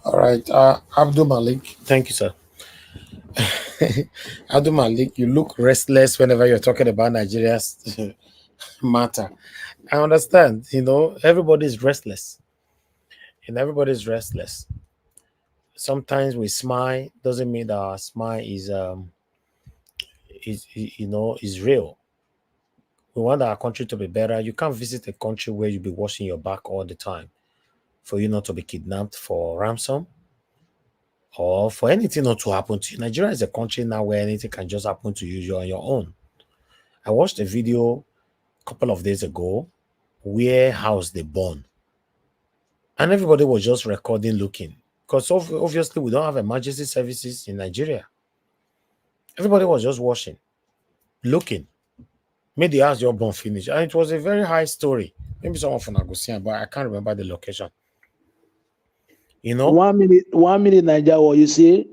All right, Abdul Malik. Thank you, sir. Abdul Malik, you look restless whenever you're talking about Nigeria's matter. I understand, everybody's restless, and everybody's restless. Sometimes we smile, doesn't mean that our smile is real. We want our country to be better. You can't visit a country where you'll be washing your back all the time for you not to be kidnapped for ransom or for anything not to happen to you. Nigeria is a country now where anything can just happen to you. You're on your own. I watched a video a couple of days ago where house they burn, and everybody was just recording, looking, because obviously we don't have emergency services in Nigeria. Everybody was just watching, looking. Made the house just burn finish, and it was a very high story. Maybe someone from Agosian, but I can't remember the location. 1 minute, Nigeria, what you say?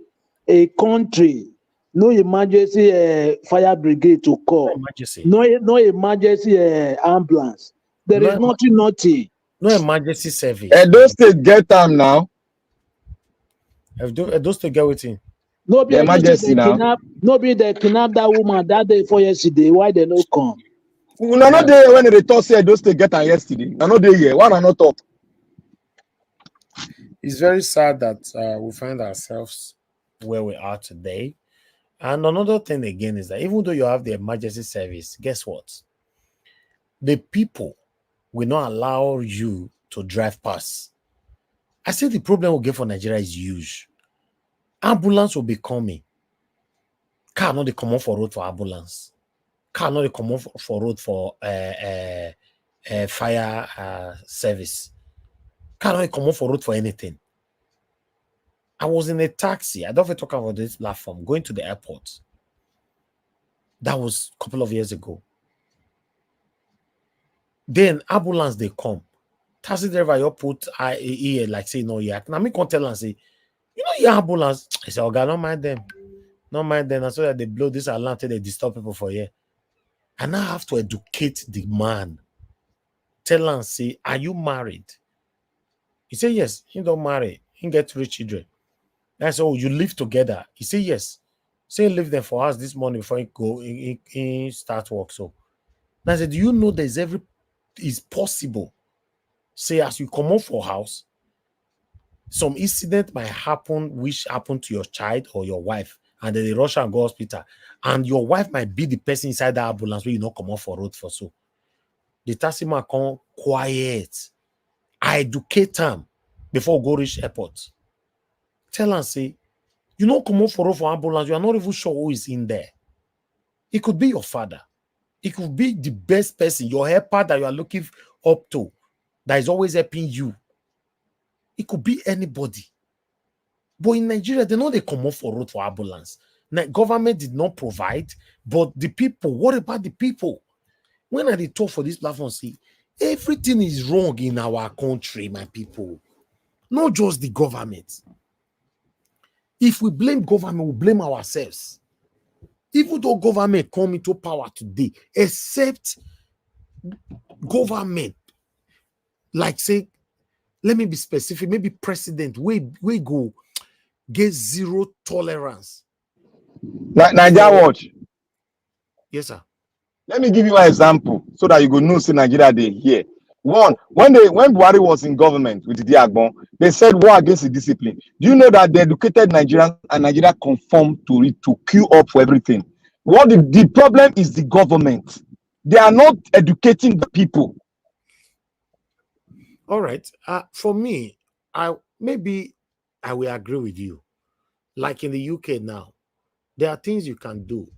A country, no emergency fire brigade to call, no emergency ambulance. There is nothing. No emergency service. Those State get them now. Those State get waiting. No be emergency now. No be they kidnap that woman that day for yesterday. Why they no come? No, not there when they talk say those State get them yesterday. No, not there here. Why not talk? It's very sad that we find ourselves where we are today. And another thing again is that even though you have the emergency service, guess what? The people will not allow you to drive past. I say the problem we get for Nigeria is huge. Ambulance will be coming. Car not they come on for road for ambulance. Car not they come on for road for fire service. Car not they come on for road for anything. I was in a taxi. I don't ever talk about this platform going to the airport. That was a couple of years ago. Then ambulance they come. Taxi driver you put ear like say no yak. Now me can tell and say, your ambulance. I say, okay, don't mind them. Don't mind them. And so that they blow this alarm till they disturb people for here. And I have to educate the man. Tell and say, are you married? He say yes. He don't marry. He get 3 children. I said, oh, you live together. He say yes. Say leave them for us this morning before he go he start work. So I said, do you know is possible? Say as you come out for house, some incident might happen which happened to your child or your wife, and then they rush and go hospital, and your wife might be the person inside the ambulance where you not come out for road for so. The taxi man come quiet. I educate them before go reach airport. Tell and say, you know, come out for road for ambulance, you are not even sure who is in there. It could be your father. It could be the best person, your helper that you are looking up to, that is always helping you. It could be anybody. But in Nigeria, they know they come off for road for ambulance. Now, government did not provide, but the people, what about the people? When I talk for this platform, see, everything is wrong in our country, my people. Not just the government. If we blame government, we blame ourselves. Even though government come into power today, except government, like say, let me be specific, maybe president, we go get zero tolerance. Nigeria watch. Yes, sir. Let me give you an example so that you go know say Nigeria they here. One, when Buhari was in government with the Agbon, they said war against the discipline. Do you know that the educated Nigerians and Nigeria conform to it to queue up for everything? What the problem is the government. They are not educating the people. All right. For me, I will agree with you. Like in the UK now, there are things you can do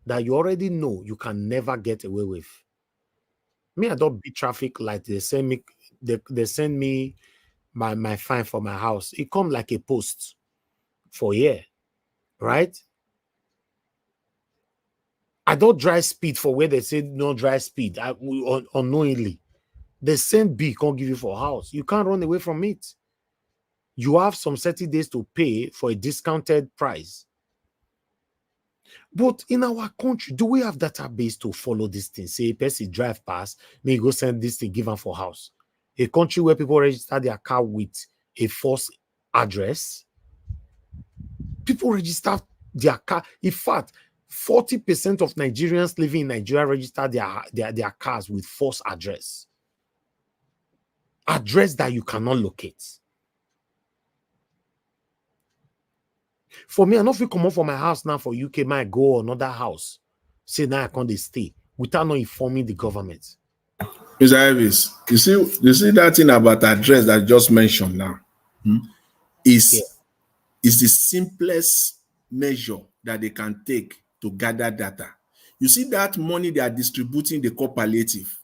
that you already know you can never get away with. Me, I don't beat traffic light. They send me my fine for my house. It comes like a post for a year, right? I don't drive speed for where they say no drive speed. Unknowingly. The same bill can't give you for a house. You can't run away from it. You have some 30 days to pay for a discounted price. But in our country, do we have database to follow this thing? Say, person drive past, may go send this thing, give them for house. A country where people register their car with a false address. People register their car. In fact, 40% of Nigerians living in Nigeria register their cars with false address. Address that you cannot locate. For me, I don't feel come out from my house now for UK, might go another house. Say now I can't stay without not informing the government. Mr. Elvis, you see that thing about address that I just mentioned now? Is the simplest measure that they can take to gather data. You see that money they are distributing, the core palliative,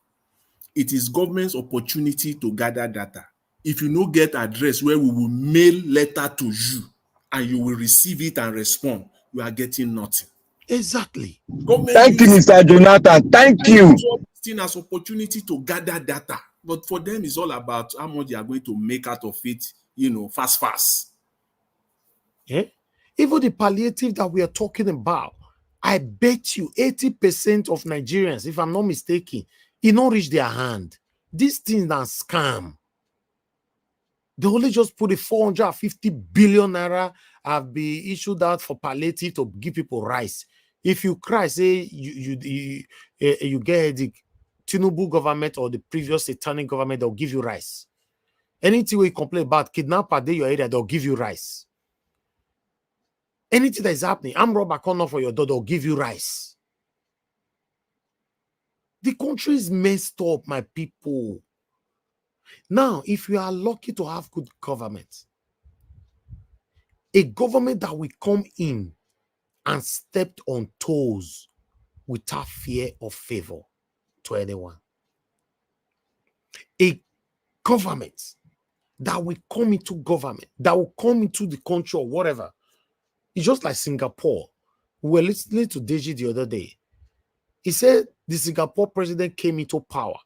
it is government's opportunity to gather data. If you no get address where we will mail letter to you and you will receive it and respond, you are getting nothing. Exactly. Thank you, Mr. Jonathan. Thank you. Seen as opportunity to gather data, but for them it's all about how much they are going to make out of it, fast. Yeah. Even the palliative that we are talking about, I bet you 80% of Nigerians, if I'm not mistaken, it don't reach their hand. These things are scam. They only just put a 450 billion naira have been issued out for palliative to give people rice. If you cry, say you get headache, Tinubu government or the previous satanic government, they'll give you rice. Anything we complain about, kidnapper day your area, they'll give you rice. Anything that is happening, I'm robber corner for your door, they'll give you rice. The country is messed up, my people. Now, if you are lucky to have good government, a government that will come in and step on toes without fear or favor to anyone. A government that will come into government, that will come into the country or whatever. It's just like Singapore. We were listening to Deji the other day. He said the Singapore president came into power.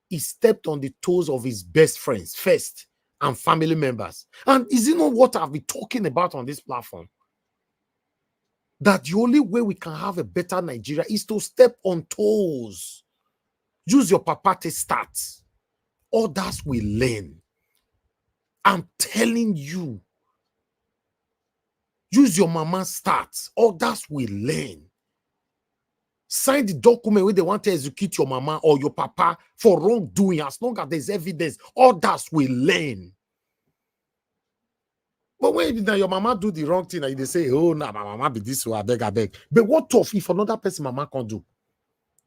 He stepped on the toes of his best friends first and family members. And is it not what I've been talking about on this platform? That the only way we can have a better Nigeria is to step on toes. Use your papa to start. Others will learn. I'm telling you. Use your mama start. Others will learn. Sign the document where they want to execute your mama or your papa for wrongdoing. As long as there's evidence, others will learn. But when your mama do the wrong thing and they say, oh, nah, my mama be this way, I beg. But what if another person mama can't do?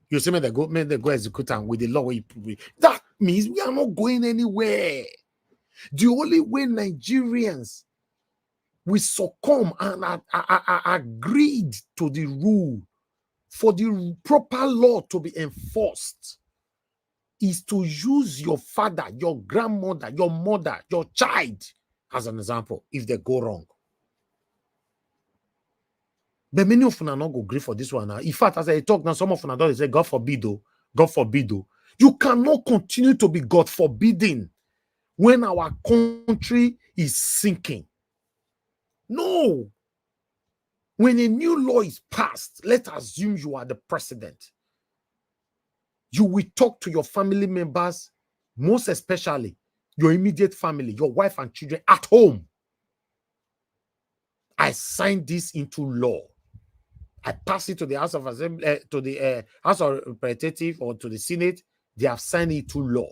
You say, they go execute and with the law. That means we are not going anywhere. The only way Nigerians will succumb and agreed to the rule for the proper law to be enforced is to use your father, your grandmother, your mother, your child as an example if they go wrong. But many of them are not going to agree for this one now. In fact, as I talk now, some of them don't say, God forbid, oh, God forbid. Oh. You cannot continue to be God forbidding when our country is sinking. No. When a new law is passed, let's assume you are the president. You will talk to your family members, most especially your immediate family, your wife and children at home. I signed this into law. I pass it to the House of Assembly, to the House of Representatives or to the Senate. They have signed it to law.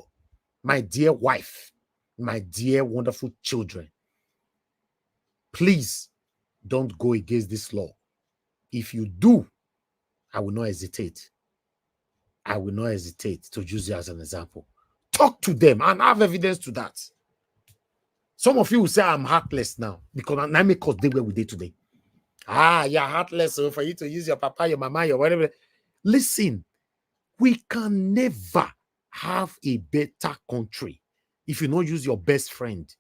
My dear wife, my dear wonderful children, please don't go against this law. If you do, I will not hesitate. I will not hesitate to use you as an example. Talk to them and have evidence to that. Some of you will say I'm heartless now because I make us do what we did today. You're heartless, so for you to use your papa, your mama, your whatever. Listen, we can never have a better country if you don't use your best friend,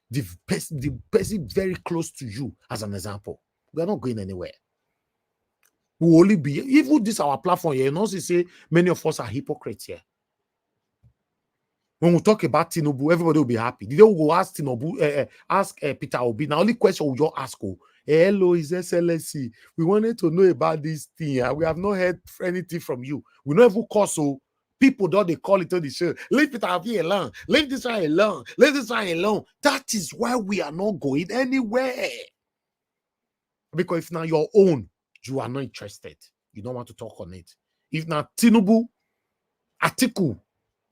the person very close to you as an example. We are not going anywhere. We will only be, even this our platform here, you know, say many of us are hypocrites here. When we talk about Tinubu, everybody will be happy. They will go ask Tinubu, ask Peter Obi. Now, only question we just ask, hello, His Excellency. We wanted to know about this thing. We have not heard anything from you. We don't even call so People don't they call it on the show. Leave Peter Obi alone. Leave this one alone. Leave this one alone. That is why we are not going anywhere. Because if now your own, you are not interested. You don't want to talk on it. If now Tinubu, Atiku,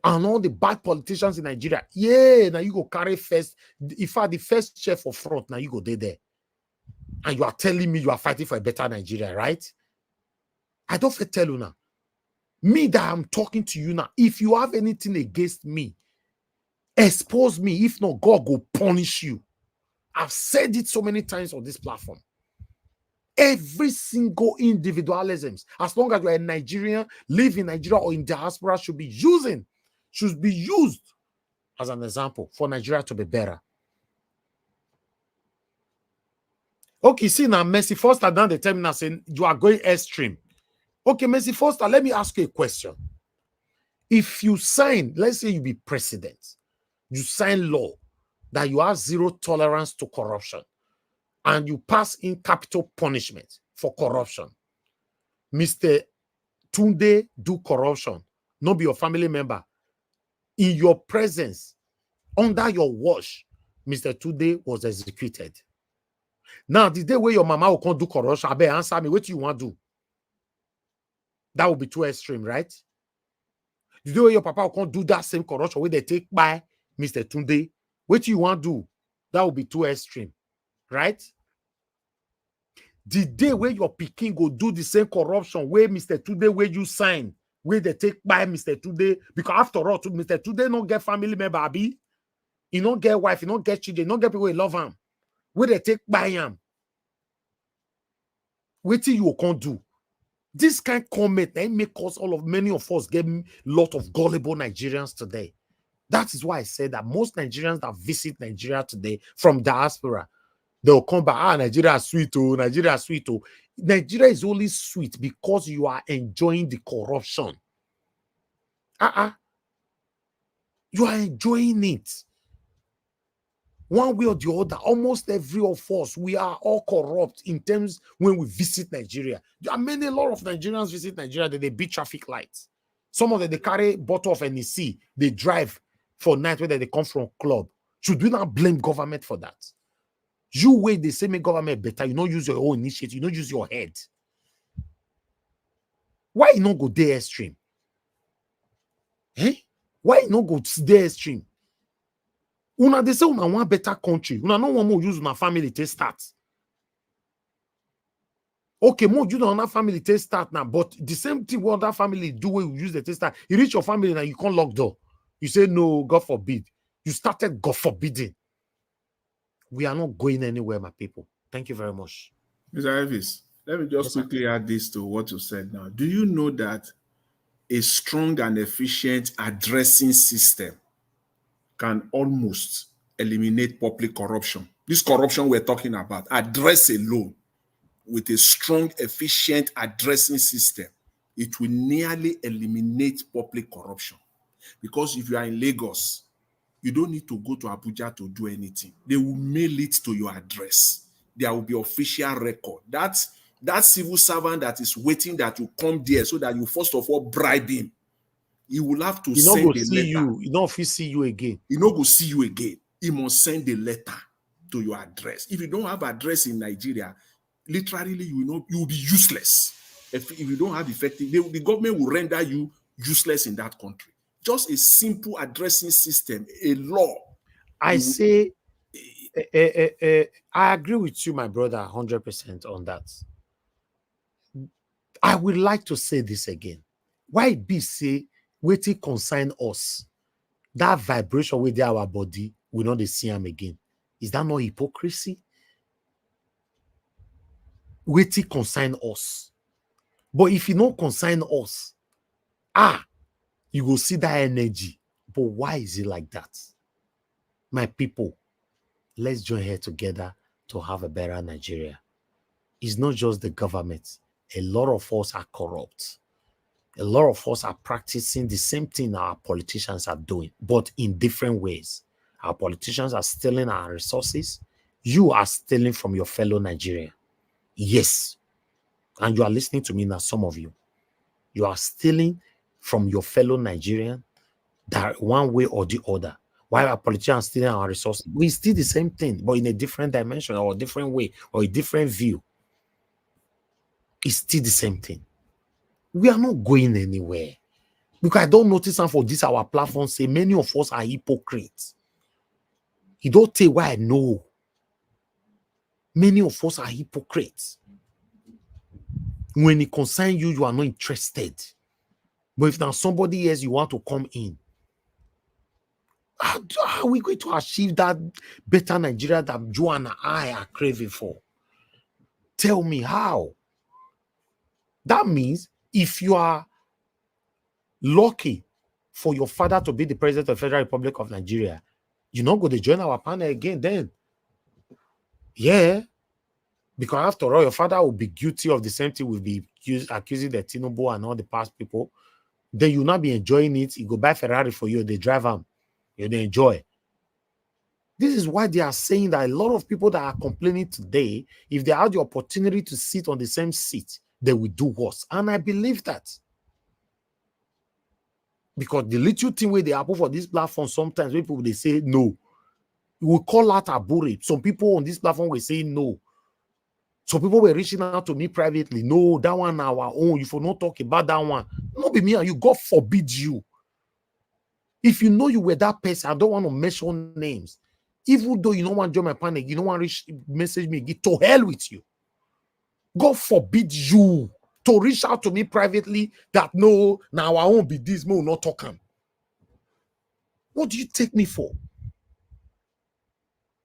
and all the bad politicians in Nigeria, yeah, now you go carry first. If I the first chair for front, now you go there. And you are telling me you are fighting for a better Nigeria, right? I don't feel tell you now. Me that I'm talking to you now, if you have anything against me, expose me. If not, God will punish you. I've said it so many times on this platform. Every single individualisms, as long as you're a Nigerian, live in Nigeria or in diaspora, should be used as an example for Nigeria to be better. Okay, see now, Mercy Foster down the terminal saying you are going extreme. Okay, Mercy Foster, let me ask you a question. If you sign, let's say you be president, you sign law that you have zero tolerance to corruption, and you pass in capital punishment for corruption. Mr. Tunde do corruption, not be your family member. In your presence, under your watch, Mr. Tunde was executed. Now, the day where your mama will come do corruption, I better answer me, what you want to do? That would be too extreme, right? The day where your papa will come do that same corruption where they take by Mr. Tunde, what you want to do? That would be too extreme, right? The day where your pikin go do the same corruption where Mr. Tunde, where you sign, where they take by Mr. Tunde, because after all, Mr. Tunde don't get family member, abi. He don't get wife, he don't get children, he don't get people who love him. Where they take by him. What you can't do? This kind of comment, they make us many of us get a lot of gullible Nigerians today. That is why I said that most Nigerians that visit Nigeria today from diaspora, they'll come back, Nigeria is sweet, oh, Nigeria is sweet, oh. Nigeria is only sweet because you are enjoying the corruption. You are enjoying it. One way or the other, almost every of us, we are all corrupt in terms when we visit Nigeria. There are a lot of Nigerians visit Nigeria that they beat traffic lights. Some of them, they carry bottle of NEC, they drive for night whether they come from club. Should we not blame government for that? You wait, they say make government better, you don't use your own initiative, you don't use your head. Why you not go there extreme? Why you not go there extreme? Una they say una want better country. Una no want more use una family to start. Okay, more use una family to start now, but the same thing what that family do when you use the test start. You reach your family now, you can't lock door. You say no, God forbid. You started God forbidding. We are not going anywhere, my people. Thank you very much. Mr. Elvis, let me just quickly add this to what you said now. Do you know that a strong and efficient addressing system can almost eliminate public corruption? This corruption we're talking about, address alone with a strong, efficient addressing system, it will nearly eliminate public corruption. Because if you are in Lagos, you don't need to go to Abuja to do anything. They will mail it to your address. There will be official record. That civil servant that is waiting that you come there so that you first of all bribe him. He will have to send a letter. He don't see you again. He not go see you again. He must send a letter to your address. If you don't have address in Nigeria, literally you will be useless. If you don't have effective, the government will render you useless in that country. Just a simple addressing system, a law. I agree with you, my brother, 100% on that. I would like to say this again. Why be say waiting consign us? That vibration with our body, we not see him again. Is that not hypocrisy? Waiting consign us. But if you don't consign us, you will see that energy. But why is it like that? My people, let's join here together to have a better Nigeria. It's not just the government. A lot of us are corrupt. A lot of us are practicing the same thing our politicians are doing, but in different ways. Our politicians are stealing our resources. You are stealing from your fellow Nigerian. Yes. And you are listening to me now, some of you. You are stealing from your fellow Nigerian, that one way or the other. Why are politicians stealing our resources? We still the same thing, but in a different dimension or a different way or a different view. It's still the same thing. We are not going anywhere. Because I don't notice and for this our platform say many of us are hypocrites. You don't tell why I know. Many of us are hypocrites. When it concerns you, you are not interested. But if now somebody else you want to come in, how are we going to achieve that better Nigeria that Joe and I are craving for? Tell me how. That means if you are lucky for your father to be the president of the Federal Republic of Nigeria, you're not going to join our panel again then. Yeah. Because after all, your father will be guilty of the same thing we'll be accusing the Tinubu and all the past people. Then you'll not be enjoying it. You go buy Ferrari for you, they drive them. You they enjoy. This is why they are saying that a lot of people that are complaining today, if they had the opportunity to sit on the same seat, they will do worse. And I believe that. Because the little thing where they happen for this platform, sometimes people they say no. We call that abure. Some people on this platform will say no. So people were reaching out to me privately. No, that one our own. You for not talk about that one. Not be me and you. God forbid you. If you know you were that person, I don't want to mention names. Even though you don't want to join my panic, you don't want to message me, get to hell with you. God forbid you to reach out to me privately that no, now I won't be this, me will not talk am. What do you take me for?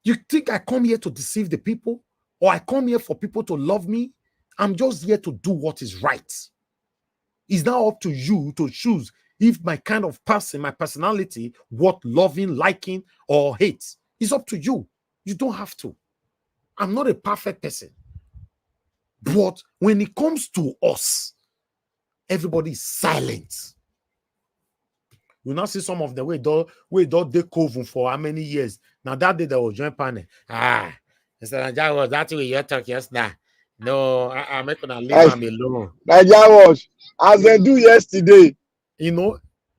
You think I come here to deceive the people? Or I come here for people to love me? I'm just here to do what is right. It's now up to you to choose if my kind of person, my personality, what loving, liking, or hate. It's up to you. You don't have to. I'm not a perfect person. But when it comes to us, everybody is silent. You now see some of the way they coven for how many years. Now that day they will join panel. Mr. Naija was that way you talk yesterday. No, I'm not gonna leave him alone. Naija was as they do yesterday. You know,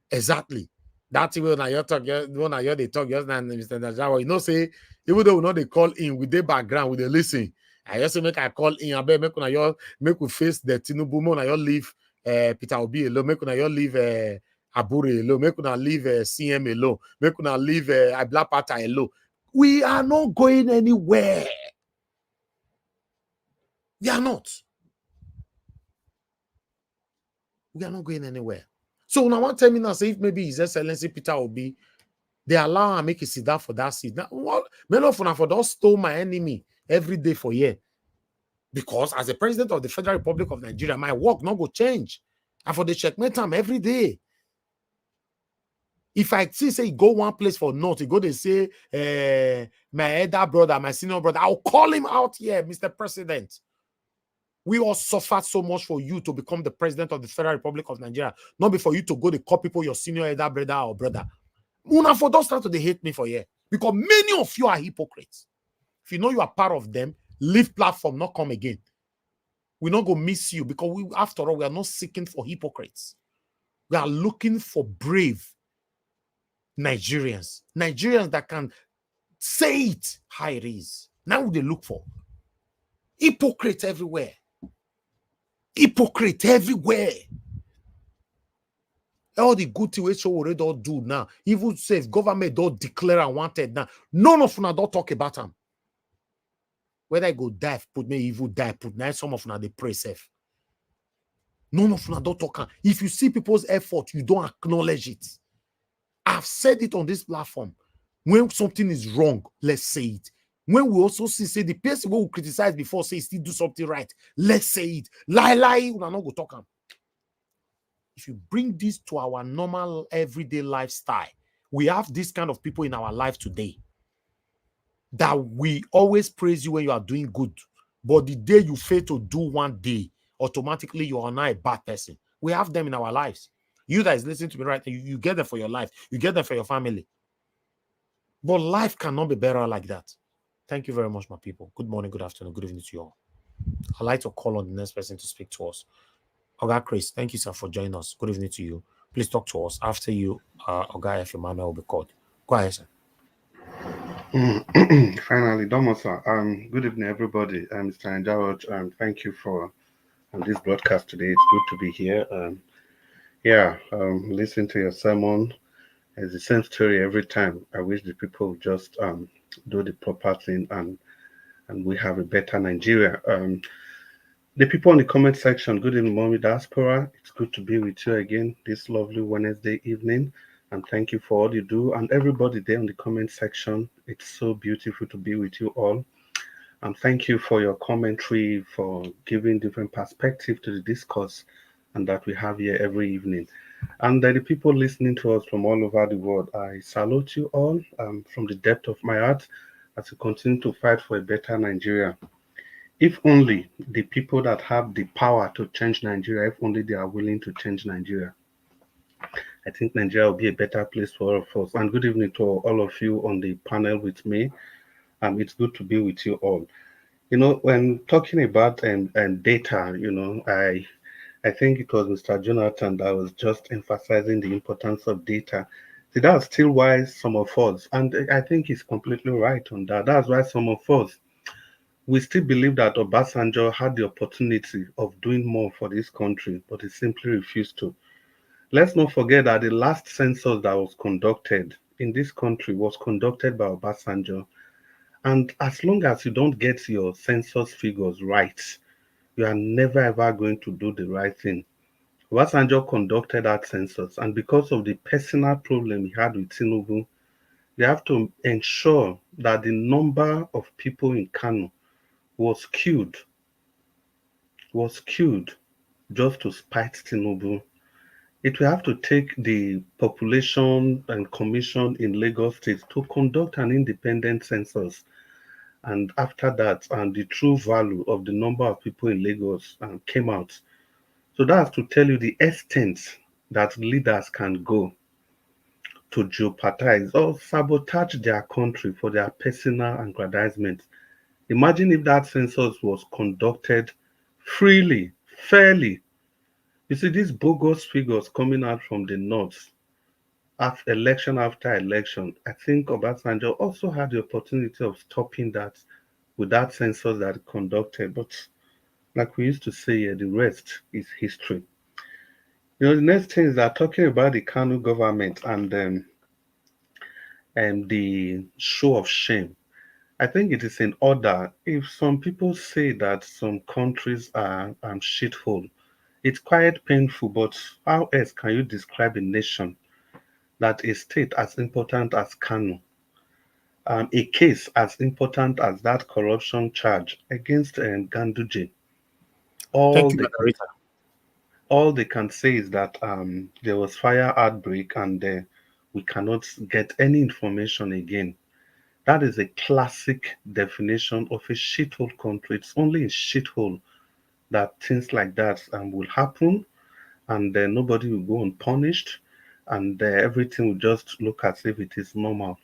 exactly. That's when I talk, when I hear they talk yesterday, Mr. Naija. You know, say, even though we know they call in with their background, with the listen. I also make I call in, I bet make we face the Tinubu, make I leave Peter Obi alone, make I leave Abure alone, make I leave CM alone, make I leave Ablapata alone. We are not going anywhere. We are not. We are not going anywhere. So now one tell me now, say if maybe His Excellency Peter Obi, they allow and make it sit down for that seat. Now, what many of them for don't stole my enemy every day for year. Because as a president of the Federal Republic of Nigeria, my work not go change. And for the checkmate time every day. If I see say go one place for note, you go they say my elder brother, my senior brother, I'll call him out here, Mr. President. We all suffered so much for you to become the president of the Federal Republic of Nigeria, not before you to go to call people your senior elder brother or brother. Una for don't start to they hate me for here because many of you are hypocrites. If you know you are part of them, leave platform, not come again. We're not going to miss you because we, after all, we are not seeking for hypocrites. We are looking for brave Nigerians that can say it how it is. Now they look for hypocrites everywhere. Hypocrite everywhere. All the good things we show already don't do now. Even say if government don't declare unwanted now, none of them don't talk about them. Whether I go die, put me evil die, put now some of them they pray safe. None of them don't talk. If you see people's effort, you don't acknowledge it. I've said it on this platform. When something is wrong, let's say it. When we also see, say the person who criticize before say still do something right, let's say it. Lie, we are not go talk am. If you bring this to our normal everyday lifestyle, we have this kind of people in our life today that we always praise you when you are doing good. But the day you fail to do one day, automatically you are not a bad person. We have them in our lives. You that is listening to me right now, you get them for your life. You get them for your family. But life cannot be better like that. Thank you very much, my people. Good morning, good afternoon, good evening to you all. I'd like to call on the next person to speak to us. Oga Chris, thank you, sir, for joining us. Good evening to you. please talk to us after you, Oga F. Emmanuel will be called. Go ahead, sir. Finally, Domosa. Good evening, everybody. I'm Mr. Anjawaj. Thank you for this broadcast today. It's good to be here. Listen to your sermon. It's the same story every time. I wish the people would just do the proper thing and we have a better Nigeria. The people in the comment section, good evening, Mommy Diaspora. It's good to be with you again this lovely Wednesday evening. And thank you for all you do. And everybody there in the comment section, it's so beautiful to be with you all. And thank you for your commentary, for giving different perspective to the discourse and that we have here every evening. And the people listening to us from all over the world, I salute you all from the depth of my heart as we continue to fight for a better Nigeria. If only the people that have the power to change Nigeria, if only they are willing to change Nigeria, I think Nigeria will be a better place for all of us. And good evening to all of you on the panel with me. It's good to be with you all. When talking about data, I think it was Mr. Jonathan that was just emphasizing the importance of data. See, that's still why some of us, and I think he's completely right on that. That's why some of us, we still believe that Obasanjo had the opportunity of doing more for this country, but he simply refused to. Let's not forget that the last census that was conducted in this country was conducted by Obasanjo. And as long as you don't get your census figures right, you are never ever going to do the right thing. Obasanjo conducted that census, and because of the personal problem he had with Tinubu, they have to ensure that the number of people in Kano was skewed just to spite Tinubu. It will have to take the population and commission in Lagos State to conduct an independent census. And after that, and the true value of the number of people in Lagos came out. So that's to tell you the extent that leaders can go to jeopardize or sabotage their country for their personal aggrandizement. Imagine if that census was conducted freely, fairly. You see, these bogus figures coming out from the north, after election, I think Obasanjo also had the opportunity of stopping that with that census that he conducted. But like we used to say here, the rest is history. The next thing is that talking about the Kanu government and the show of shame. I think it is in order. If some people say that some countries are shithole, it's quite painful. But how else can you describe a nation that a state as important as Kanu, a case as important as that corruption charge against Ganduje? Thank All you, they can moderator. all they can say is that there was fire outbreak and we cannot get any information again. That is a classic definition of a shithole country. It's only a shithole that things like that will happen, and nobody will go unpunished, and everything will just look as if it is normal.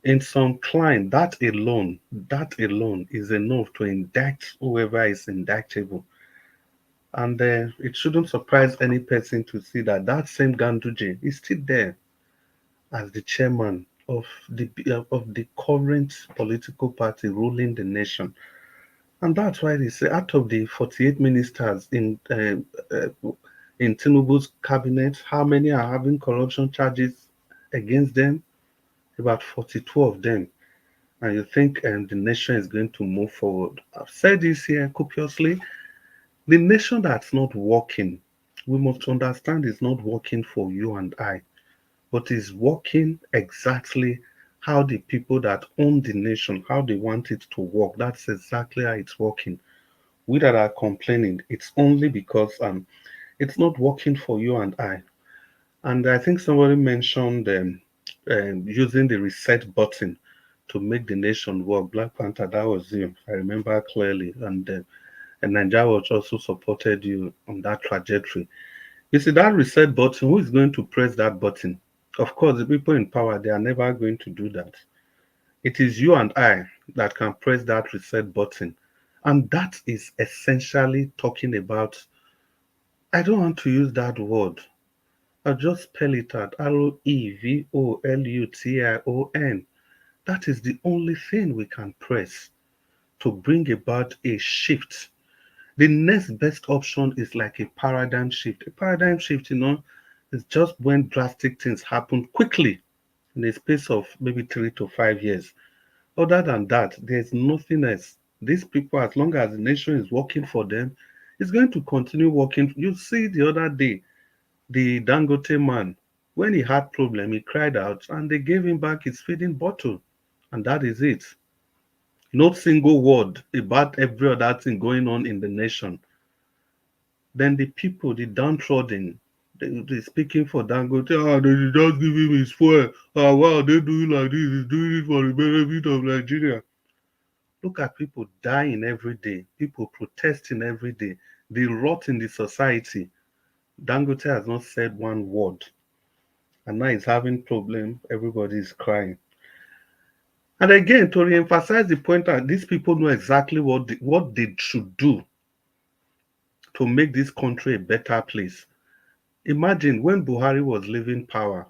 In some clime, that alone is enough to indict whoever is indictable. And it shouldn't surprise any person to see that that same Ganduje is still there as the chairman of the current political party ruling the nation. And that's why they say out of the 48 ministers in Tinubu's cabinet, how many are having corruption charges against them? About 42 of them. And you think the nation is going to move forward? I've said this here copiously. The nation that's not working, we must understand is not working for you and I, but is working exactly how the people that own the nation, how they want it to work. That's exactly how it's working. We that are complaining, it's only because it's not working for you and I. And I think somebody mentioned using the reset button to make the nation work. Black Panther, that was you. I remember clearly. And Nigeria Watch also supported you on that trajectory. You see, that reset button, who is going to press that button? Of course, the people in power, they are never going to do that. It is you and I that can press that reset button. And that is essentially talking about, I don't want to use that word, I'll just spell it out. Revolution. That is the only thing we can press to bring about a shift. The next best option is like a paradigm shift. A paradigm shift, is just when drastic things happen quickly in a space of maybe 3 to 5 years. Other than that, there's nothing else. These people, as long as the nation is working for them, it's going to continue working. You see, the other day, the Dangote man, when he had problem, he cried out, and they gave him back his feeding bottle, and that is it. Not single word about every other thing going on in the nation. Then the people, the downtrodden, they speaking for Dangote. They just give him his fuel. Wow, they do it like this. He's doing it for the benefit of Nigeria. Look at people dying every day, people protesting every day, the rot in the society. Dangote has not said one word, and now he's having problem. Everybody is crying. And again, to re-emphasize the point that these people know exactly what they should do to make this country a better place. Imagine when Buhari was leaving power,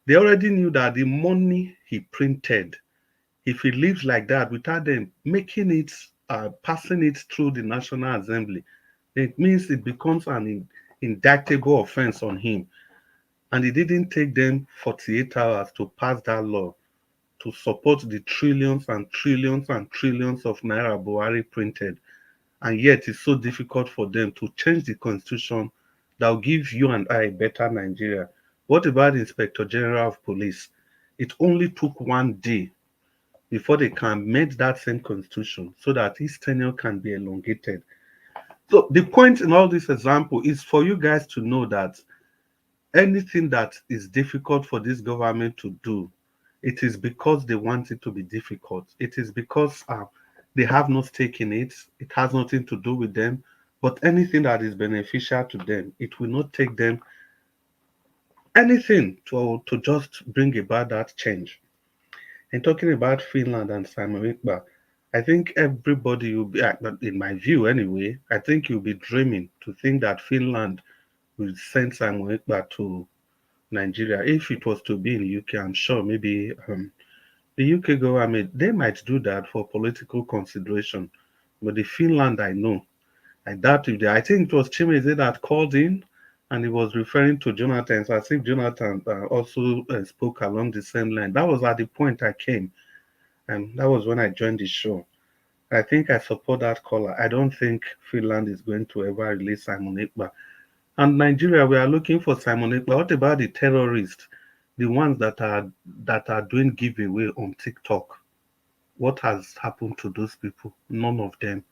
they already knew that the money he printed, if he leaves like that without them making it, passing it through the National Assembly, it means it becomes an indictable offense on him. And it didn't take them 48 hours to pass that law to support the trillions and trillions and trillions of Naira Buhari printed. And yet it's so difficult for them to change the constitution that will give you and I a better Nigeria. What about the Inspector General of Police? It only took one day before they can amend that same constitution so that his tenure can be elongated. So the point in all this example is for you guys to know that anything that is difficult for this government to do, it is because they want it to be difficult. It is because they have no stake in it. It has nothing to do with them. But anything that is beneficial to them, it will not take them anything to just bring about that change. And talking about Finland and Simon Ekpa, I think everybody will be, in my view anyway, I think you'll be dreaming to think that Finland will send Simon Ekpa to Nigeria. If it was to be in the UK, I'm sure maybe the UK government, they might do that for political consideration. But the Finland, I know, I doubt if they, I think it was Chimeze that called in and he was referring to Jonathan. So I think Jonathan also spoke along the same line. That was at the point I came. And that was when I joined the show. I think I support that caller. I don't think Finland is going to ever release Simon Ekpa. And Nigeria, we are looking for Simon Ekpa. What about the terrorists, the ones that are doing giveaway on TikTok? What has happened to those people? None of them.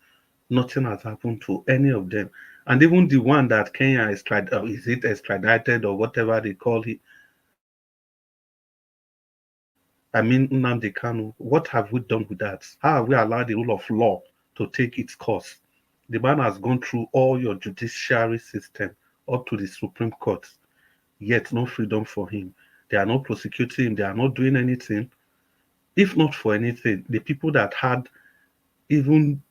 Nothing has happened to any of them. And even the one that Kenya is it extradited or whatever they call it? I mean, Nnamdi Kanu. What have we done with that? How have we allowed the rule of law to take its course? The man has gone through all your judiciary system up to the Supreme Court, yet no freedom for him. They are not prosecuting him, they are not doing anything. If not for anything, the people that had even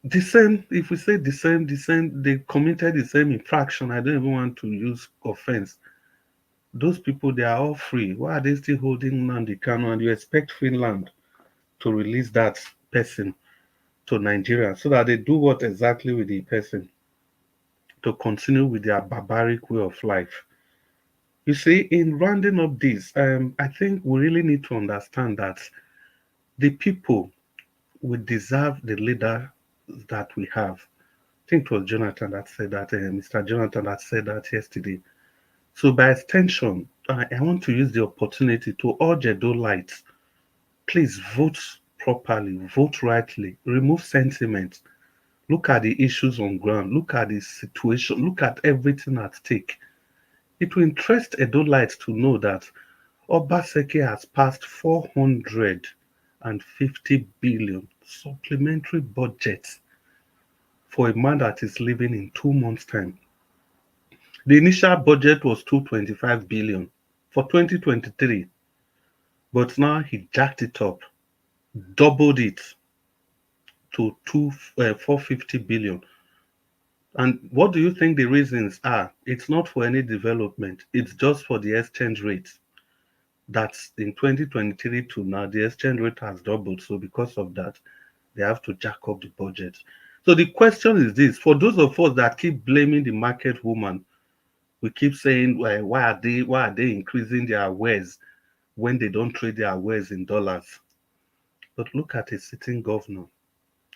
the same, if we say the same, they committed the same infraction. I don't even want to use offense. Those people, they are all free. Why are they still holding Nnamdi Kanu? And you expect Finland to release that person to Nigeria so that they do what exactly with the person? To continue with their barbaric way of life. You see, in rounding up this, I think we really need to understand that the people will deserve the leader that we have. I think it was Jonathan that said that, Mr. Jonathan that said that yesterday. So, by extension, I want to use the opportunity to urge Edolites, please vote properly, vote rightly, remove sentiment, look at the issues on ground, look at the situation, look at everything at stake. It will interest Edolites to know that Obaseki has passed 450 billion supplementary budget for a man that is leaving in 2 months' time. The initial budget was 225 billion for 2023, but now he jacked it up, doubled it to 450 billion. And what do you think the reasons are? It's not for any development. It's just for the exchange rate. That's in 2023 to now, the exchange rate has doubled. So because of that, they have to jack up the budget. So the question is this: for those of us that keep blaming the market woman, we keep saying, well, why are they increasing their wares when they don't trade their wares in dollars? But look at a sitting governor.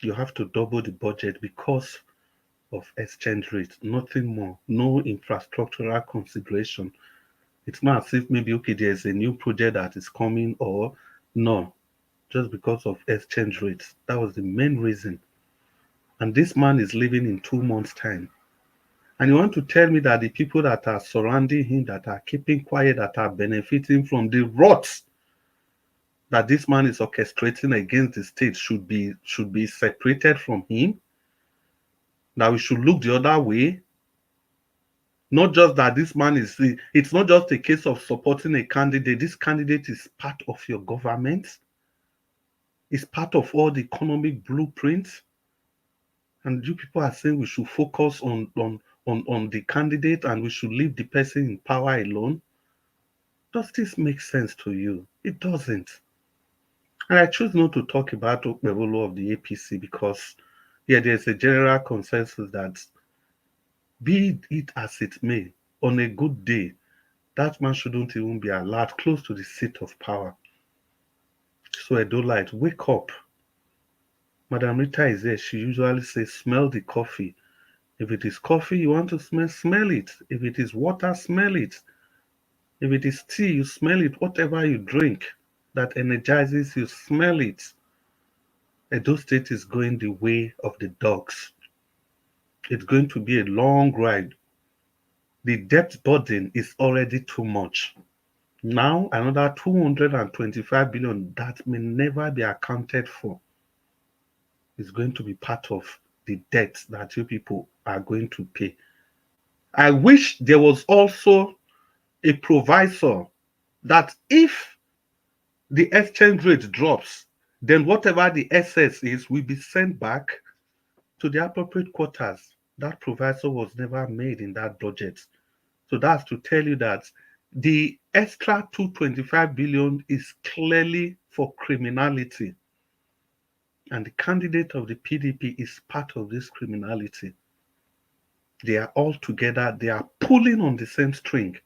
You have to double the budget because of exchange rate, nothing more, no infrastructural consideration. It's not as if maybe okay, there's a new project that is coming, or no, just because of exchange rates. That was the main reason. And this man is leaving in 2 months' time. And you want to tell me that the people that are surrounding him, that are keeping quiet, that are benefiting from the rot that this man is orchestrating against the state should be separated from him? That we should look the other way? Not just that this man is, it's not just a case of supporting a candidate. This candidate is part of your government. It's part of all the economic blueprints. And you people are saying we should focus on the candidate and we should leave the person in power alone. Does this make sense to you? It doesn't. And I choose not to talk about Okpebolo of the APC because, yeah, there's a general consensus that, be it as it may, on a good day, that man shouldn't even be allowed close to the seat of power. So Edolite, wake up. Madam Rita is there. She usually says, smell the coffee. If it is coffee you want to smell, smell it. If it is water, smell it. If it is tea, you smell it. Whatever you drink that energizes you, smell it. Edo State is going the way of the dogs. It's going to be a long ride. The debt burden is already too much. Now, another 225 billion that may never be accounted for is going to be part of the debt that you people are going to pay. I wish there was also a provisor that if the exchange rate drops, then whatever the excess is will be sent back to the appropriate quarters. That provisor was never made in that budget. So that's to tell you that the extra 225 billion is clearly for criminality. And the candidate of the PDP is part of this criminality. They are all together. They are pulling on the same string.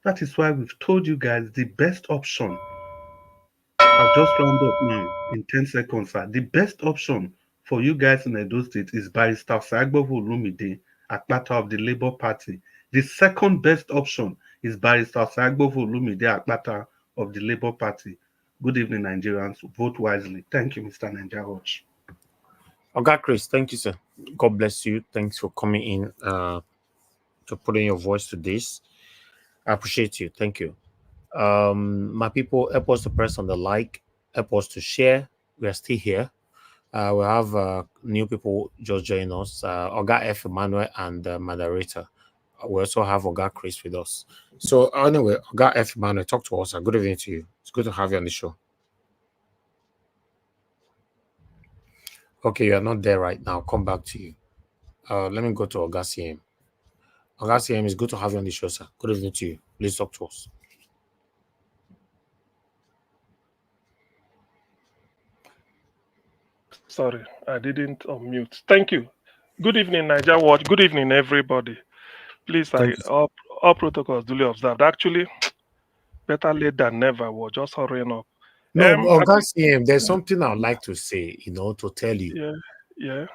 That is why we've told you guys the best option. I'll just round up now in 10 seconds. Sir. The best option for you guys in Edo State is Barrister Sagbovo Olumide, Akpata of the Labour Party. The second best option is Barrister Sagbovo Olumide, Akpata of the Labour Party. Good evening, Nigerians. Vote wisely. Thank you, Mr. Nigeria Watch. Okay, Chris, thank you, sir. God bless you. Thanks for coming in to put in your voice to this. I appreciate you. Thank you. My people, help us to press on the like, help us to share. We are still here. We have new people just join us. Oga F. Emmanuel and moderator. We also have Oga Chris with us. So anyway, Oga F. Emmanuel, talk to us. Good evening to you. It's good to have you on the show. Okay, you are not there right now. Come back to you. Let me go to Oga CM. Oga CM, it's good to have you on the show, sir. Good evening to you. Please talk to us. Sorry, I didn't unmute. Thank you. Good evening, Niger Watch. Good evening, everybody. Please, all protocols duly observed. Actually, better late than never. We're just hurrying up. No, Oga CM, there's something I'd like to say, to tell you. Yeah.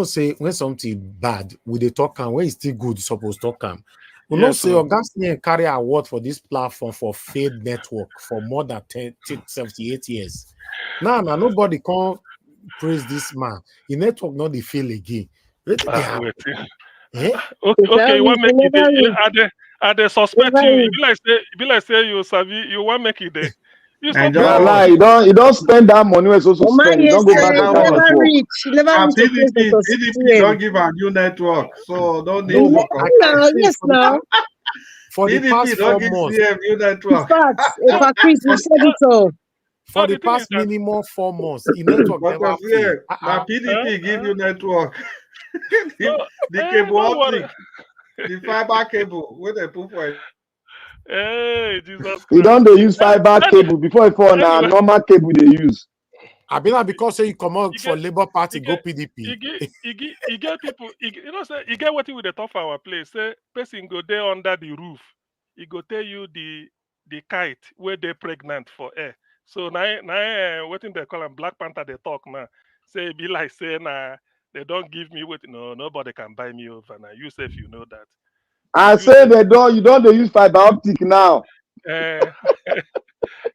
Say when something bad, we they talk and when it's still good, supposed to talk. We not say Oga CM carry award for this platform for failed network for more than 78 years. Now, nobody can praise this man. The network not the fail again. Okay, you want make it? Are they suspect you? Be like say you sabi, you want make it there. You don't spend that money we're supposed to spend. You don't go back to that network. PDP don't give a new network, so don't need yes, now. For the past 4 months, new network. In fact, Chris, you said it all. For the past minimum 4 months, the network never failed. Now PDP give you network. the cable don't worry. optic, the fiber cable, where they put for it. Hey, Jesus You Christ. don't they use fiber cable before for now Anyway, normal cable they use. I be like because say you come out you for get, Labour Party, you go get, PDP. you get people, you know, say, you get what with the top of our place. Say, person go there under the roof. He go tell you the kite where they pregnant for air. So now, what they call them Black Panther, they talk now. Say, it be like saying, they don't give me what, no, nobody can buy me over. Now, you say if you know that. I You say say, you don't they use fiber optic now. uh,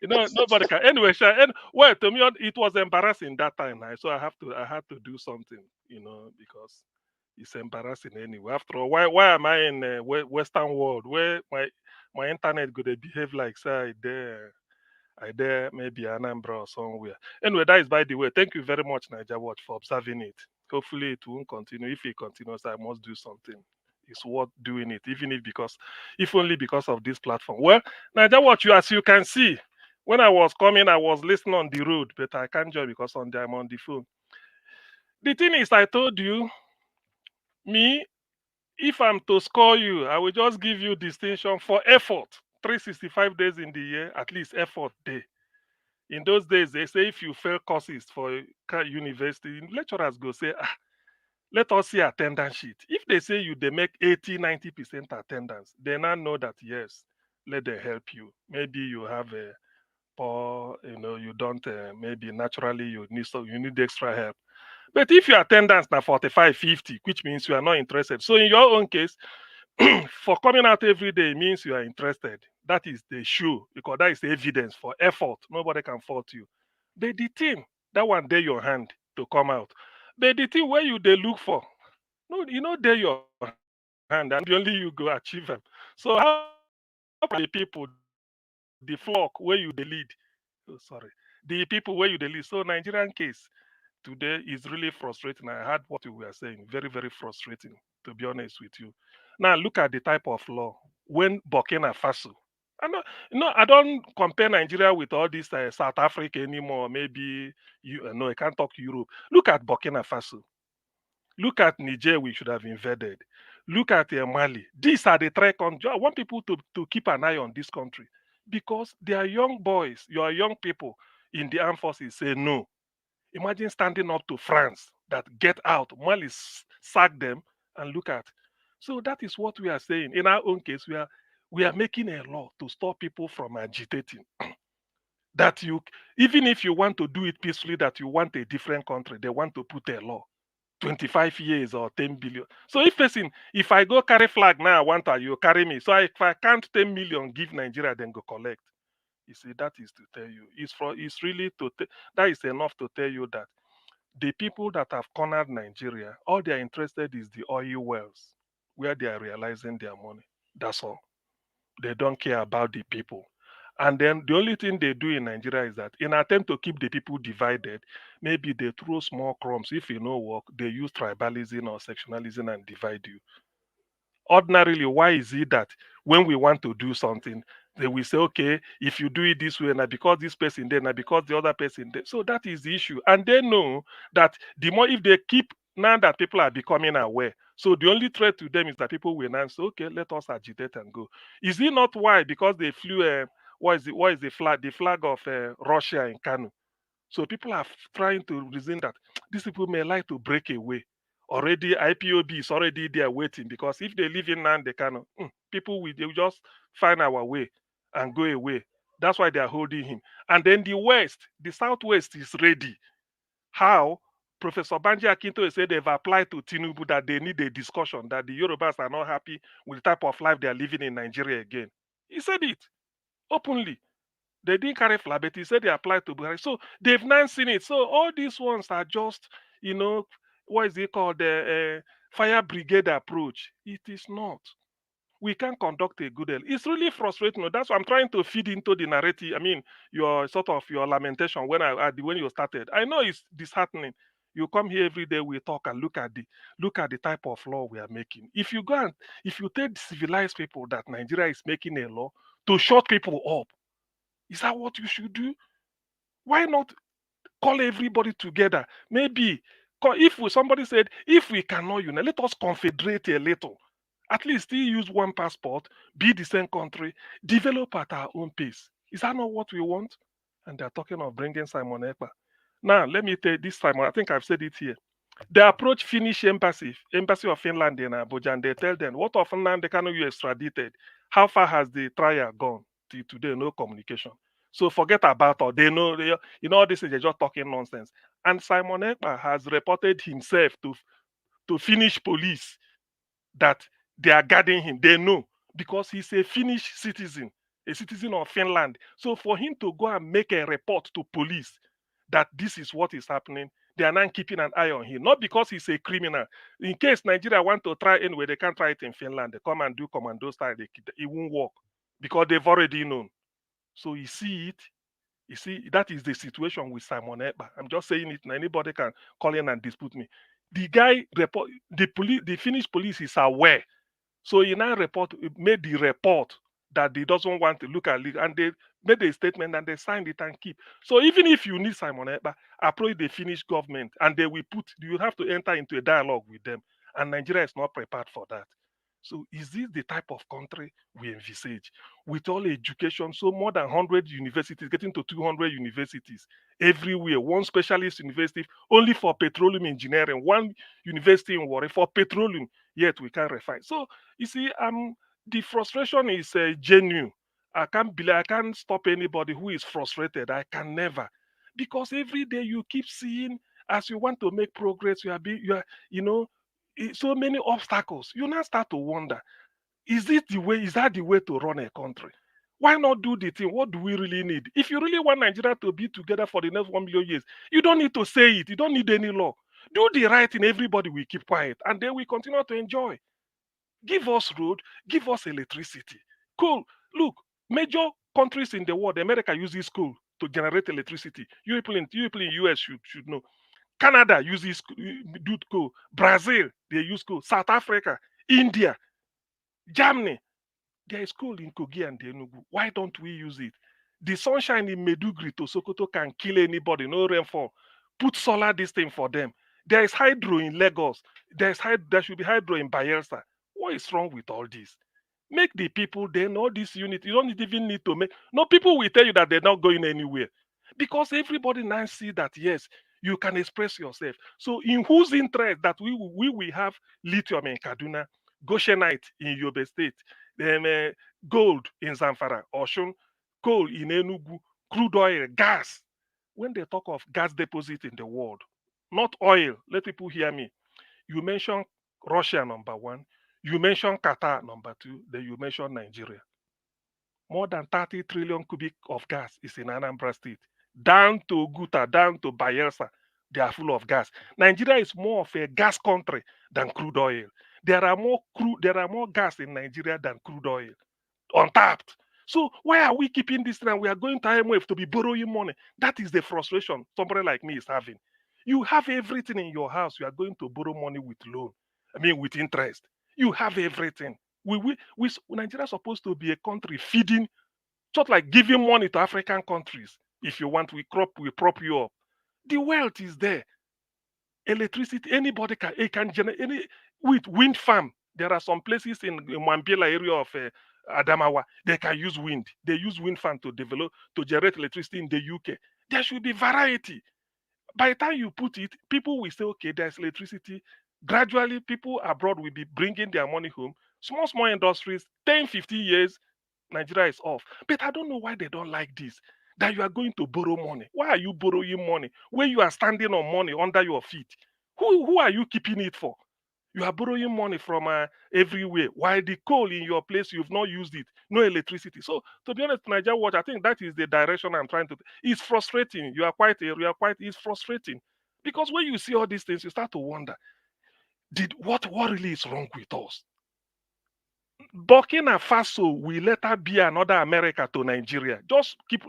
nobody can. Anyway, and well, to me, it was embarrassing that time. So I had to do something, because it's embarrassing anyway. After all, why am I in Western world where my internet go dey behave like say I there maybe Anambra or somewhere. Anyway, that is by the way. Thank you very much, Niger Watch, for observing it. Hopefully, it won't continue. If it continues, I must do something. It's worth doing it, even if only because of this platform. Well, Niger Watch, as you can see, when I was coming, I was listening on the road, but I can't join because I'm on the phone. The thing is, I told you, me, if I'm to score you, I will just give you distinction for effort. 365 days in the year, at least effort day. In those days, they say if you fail courses for university, lecturers go say, let us see attendance sheet. If they say they make 80-90% attendance, they now know that yes, let them help you. Maybe you have a poor, you don't maybe naturally you need extra help. But if your attendance now 45, 50, which means you are not interested. So in your own case, for coming out every day means you are interested. That is the show because that is the evidence for effort. Nobody can fault you. But the thing, that one day your hand to come out. But the thing where they look for, no, there your hand and only you go achieve them. So how the people, the flock where you they lead? Oh, sorry. The people where you they lead. So Nigerian case today is really frustrating. I heard what you were saying. Very, very frustrating, to be honest with you. Now look at the type of law. When Burkina Faso, I don't compare Nigeria with all this South Africa anymore. Maybe no, I can't talk Europe. Look at Burkina Faso. Look at Niger, we should have invaded. Look at Mali. These are the three countries. I want people to keep an eye on this country because they are young boys. You are young people in the armed forces say no. Imagine standing up to France that get out. Mali sack them and look at. So that is what we are saying. In our own case, we are making a law to stop people from agitating. That you, even if you want to do it peacefully, that you want a different country, they want to put a law. 25 years or 10 billion. So if I go carry flag now, I want to, you carry me. So if I can't 10 million, give Nigeria, then go collect. You see, that is to tell you. It's really that is enough to tell you that the people that have cornered Nigeria, all they are interested is the oil wells, where they are realizing their money. That's all. They don't care about the people. And then the only thing they do in Nigeria is that in attempt to keep the people divided, maybe they throw small crumbs. If you know work, they use tribalism or sectionalism and divide you. Ordinarily, why is it that when we want to do something, they will say, okay, if you do it this way, now because this person there, now because the other person there. So that is the issue. And they know that the more if they keep now that people are becoming aware. So the only threat to them is that people will now say, okay, let us agitate and go. Is it not why? Because they flew what is the flag? The flag of Russia in Kanu. So people are trying to reason that these people may like to break away. Already IPOB is already there waiting because if they live in Nande Kano, people will just find our way and go away. That's why they are holding him. And then the southwest is ready. How? Professor Banji Akinto said they've applied to Tinubu that they need a discussion, that the Yorubas are not happy with the type of life they are living in Nigeria again. He said it openly. They didn't carry flag, but he said they applied to Buhari. So they've now seen it. So all these ones are just, what is it called? The fire brigade approach. It is not. We can't conduct a good. It's really frustrating. That's why I'm trying to feed into the narrative. I mean, your lamentation when you started. I know it's disheartening. You come here every day, we talk and look at the type of law we are making. If you take civilized people that Nigeria is making a law to shut people up, is that what you should do? Why not call everybody together? Maybe If somebody said, if we cannot unite, let us confederate a little. At least still use one passport, be the same country, develop at our own pace. Is that not what we want? And they're talking of bringing Simon Ekpa. Now, let me tell you this, Simon, I think I've said it here. They approach Finnish embassy of Finland in Abuja, and they tell them, what of Finland, they cannot you extradited? How far has the trial gone? Till today, no communication. So forget about all. They know, all this is just talking nonsense. And Simon Ekpa has reported himself to Finnish police that they are guarding him. They know because he's a Finnish citizen, a citizen of Finland. So for him to go and make a report to police that this is what is happening, they are now keeping an eye on him. Not because he's a criminal. In case Nigeria want to try anyway, they can't try it in Finland. They come and do commando style. It won't work because they've already known. So you see it. You see, that is the situation with Simon Ekpa. I'm just saying it. Anybody can call in and dispute me. The guy report the police, the Finnish police is aware. So he now made the report that he doesn't want to look at it, and they made a statement and they signed it and keep. So even if you need Simon Ekpa, approach the Finnish government, and they will you have to enter into a dialogue with them. And Nigeria is not prepared for that. So is this the type of country we envisage? With all education, so more than 100 universities, getting to 200 universities everywhere, one specialist university only for petroleum engineering, one university in Warri for petroleum, yet we can't refine. So you see, the frustration is genuine. I can't stop anybody who is frustrated. I can never. Because every day you keep seeing, as you want to make progress, so many obstacles. You now start to wonder, is that the way to run a country? Why not do the thing? What do we really need? If you really want Nigeria to be together for the next 1 million years, you don't need to say it. You don't need any law. Do the right thing, everybody will keep quiet, and then we continue to enjoy. Give us road, give us electricity. Cool. Look, major countries in the world, America uses coal to generate electricity. You people in US should know. Canada uses coal. Brazil, they use coal. South Africa, India, Germany, there is coal in Kogi and Enugu. Why don't we use it? The sunshine in Medugri to Sokoto can kill anybody, no rainfall. Put solar this thing for them. There is hydro in Lagos. There should be hydro in Bayelsa. What is wrong with all this? Make the people then all this unit. You don't even need to make. No, people will tell you that they're not going anywhere because everybody now see that yes, you can express yourself. So, in whose interest that we will have lithium in Kaduna, Goshenite in Yobe State, then gold in Zamfara, Oshun, coal in Enugu, crude oil, gas. When they talk of gas deposit in the world, not oil, let people hear me. You mention Russia number one, you mention Qatar number two, then you mention Nigeria. More than 30 trillion cubic of gas is in Anambra State. Down to Guta, down to Bayelsa, they are full of gas. Nigeria is more of a gas country than crude oil. There are more gas in Nigeria than crude oil, untapped. So why are we keeping this thing? We are going to IMF to be borrowing money. That is the frustration somebody like me is having. You have everything in your house. You are going to borrow money with loan. With interest. You have everything. Nigeria is supposed to be a country feeding, just like giving money to African countries. If you want, we prop you up. The wealth is there. Electricity, anybody can generate with wind farm. There are some places in Mambila area of Adamawa, they can use wind. They use wind farm to generate electricity in the UK. There should be variety. By the time you put it, people will say, okay, there's electricity. Gradually, people abroad will be bringing their money home. Small industries, 10, 50 years, Nigeria is off. But I don't know why they don't like this. That you are going to borrow money. Why are you borrowing money when you are standing on money under your feet? Who are you keeping it for? You are borrowing money from everywhere. While the coal in your place, you've not used it. No electricity. So, to be honest, Nigeria Watch, I think that is the direction I'm trying to. It's frustrating. It's frustrating. Because when you see all these things, you start to wonder, what really is wrong with us? Burkina Faso will later be another America to Nigeria.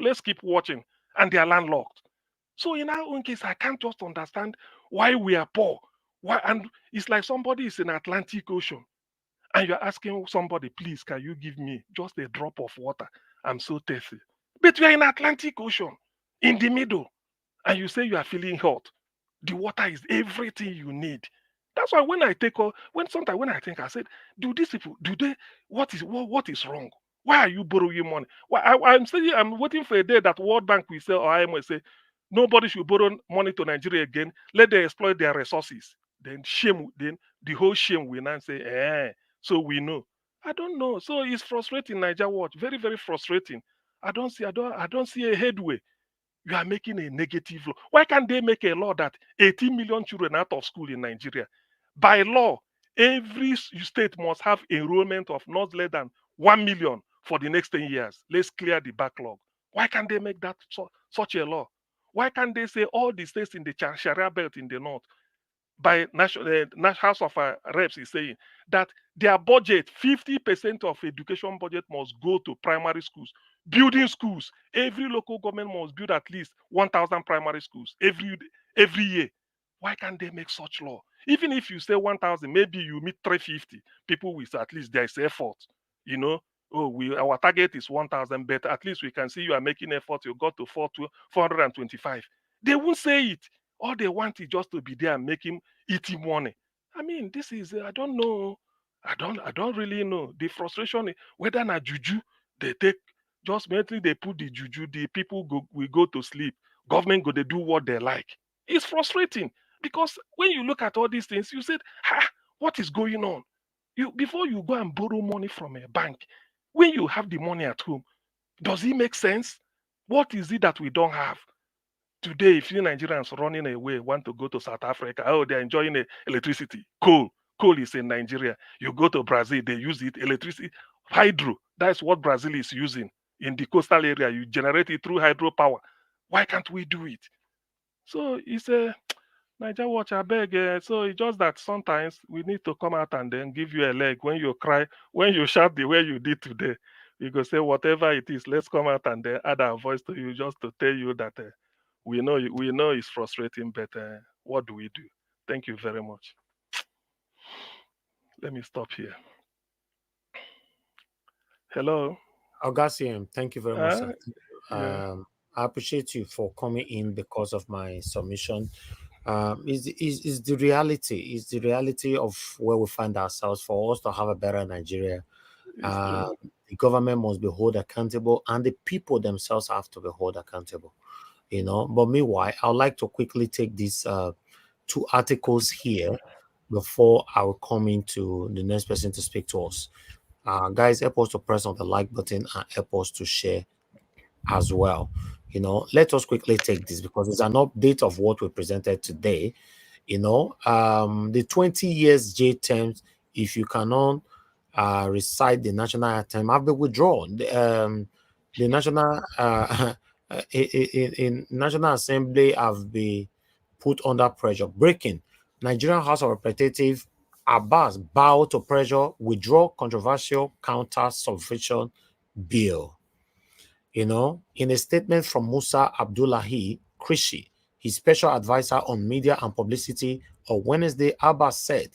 Let's keep watching. And they are landlocked. So in our own case, I can't just understand why we are poor. Why? And it's like somebody is in Atlantic Ocean and you're asking somebody, please, can you give me just a drop of water? I'm so thirsty. But we are in Atlantic Ocean, in the middle, and you say you are feeling hot. The water is everything you need. That's why when I think, I said, do these people, what is wrong? Why are you borrowing money? Why I'm waiting for a day that World Bank will say or IMF say nobody should borrow money to Nigeria again. Let them exploit their resources. Then the whole shame will now say, so we know. I don't know. So it's frustrating, Niger Watch. Very, very frustrating. I don't see a headway. You are making a negative law. Why can't they make a law that 18 million children out of school in Nigeria? By law, every state must have enrollment of not less than 1 million for the next 10 years. Let's clear the backlog. Why can't they make that such a law? Why can't they say all the states in the Sharia belt in the north, by House of Reps is saying that their budget, 50% of education budget must go to primary schools, building schools. Every local government must build at least 1,000 primary schools every year. Why can't they make such law? Even if you say 1,000, maybe you meet 350 people with at least there is effort. You know, our target is 1,000, but at least we can see you are making effort. You got to 425. They won't say it. All they want is just to be there and eating money. I mean, this is I don't know. I don't really know. The frustration is whether na juju they take, just mentally they put the juju, the people will go to sleep. Government go they do what they like. It's frustrating because when you look at all these things, you said, what is going on? Before you go and borrow money from a bank, when you have the money at home, does it make sense? What is it that we don't have? Today, if you Nigerians running away want to go to South Africa, they're enjoying electricity. Coal is in Nigeria. You go to Brazil, they use it, electricity, hydro. That's what Brazil is using in the coastal area. You generate it through hydropower. Why can't we do it? So it's a Niger Watch, I beg. So it's just that sometimes we need to come out and then give you a leg when you cry, when you shout the way you did today. You go say whatever it is, let's come out and then add our voice to you just to tell you that we know it's frustrating, but what do we do? Thank you very much. Let me stop here. Hello. Augustine, thank you very much, sir. Yeah. I appreciate you for coming in because of my submission. Is the reality of where we find ourselves. For us to have a better Nigeria, the government must be held accountable, and the people themselves have to be held accountable. But meanwhile, I'd like to quickly take these two articles here before I will come into the next person to speak to us. Guys, help us to press on the like button and help us to share as well. Let us quickly take this because it's an update of what we presented today. The 20 years J terms, if you cannot recite the national anthem, have been withdrawn. The national in National Assembly have been put under pressure. Breaking: Nigerian House of Representatives Abbas bow to pressure, withdraw controversial counter subversion bill. In a statement from Musa Abdullahi Krishi, his special advisor on media and publicity, on Wednesday, Abbas said,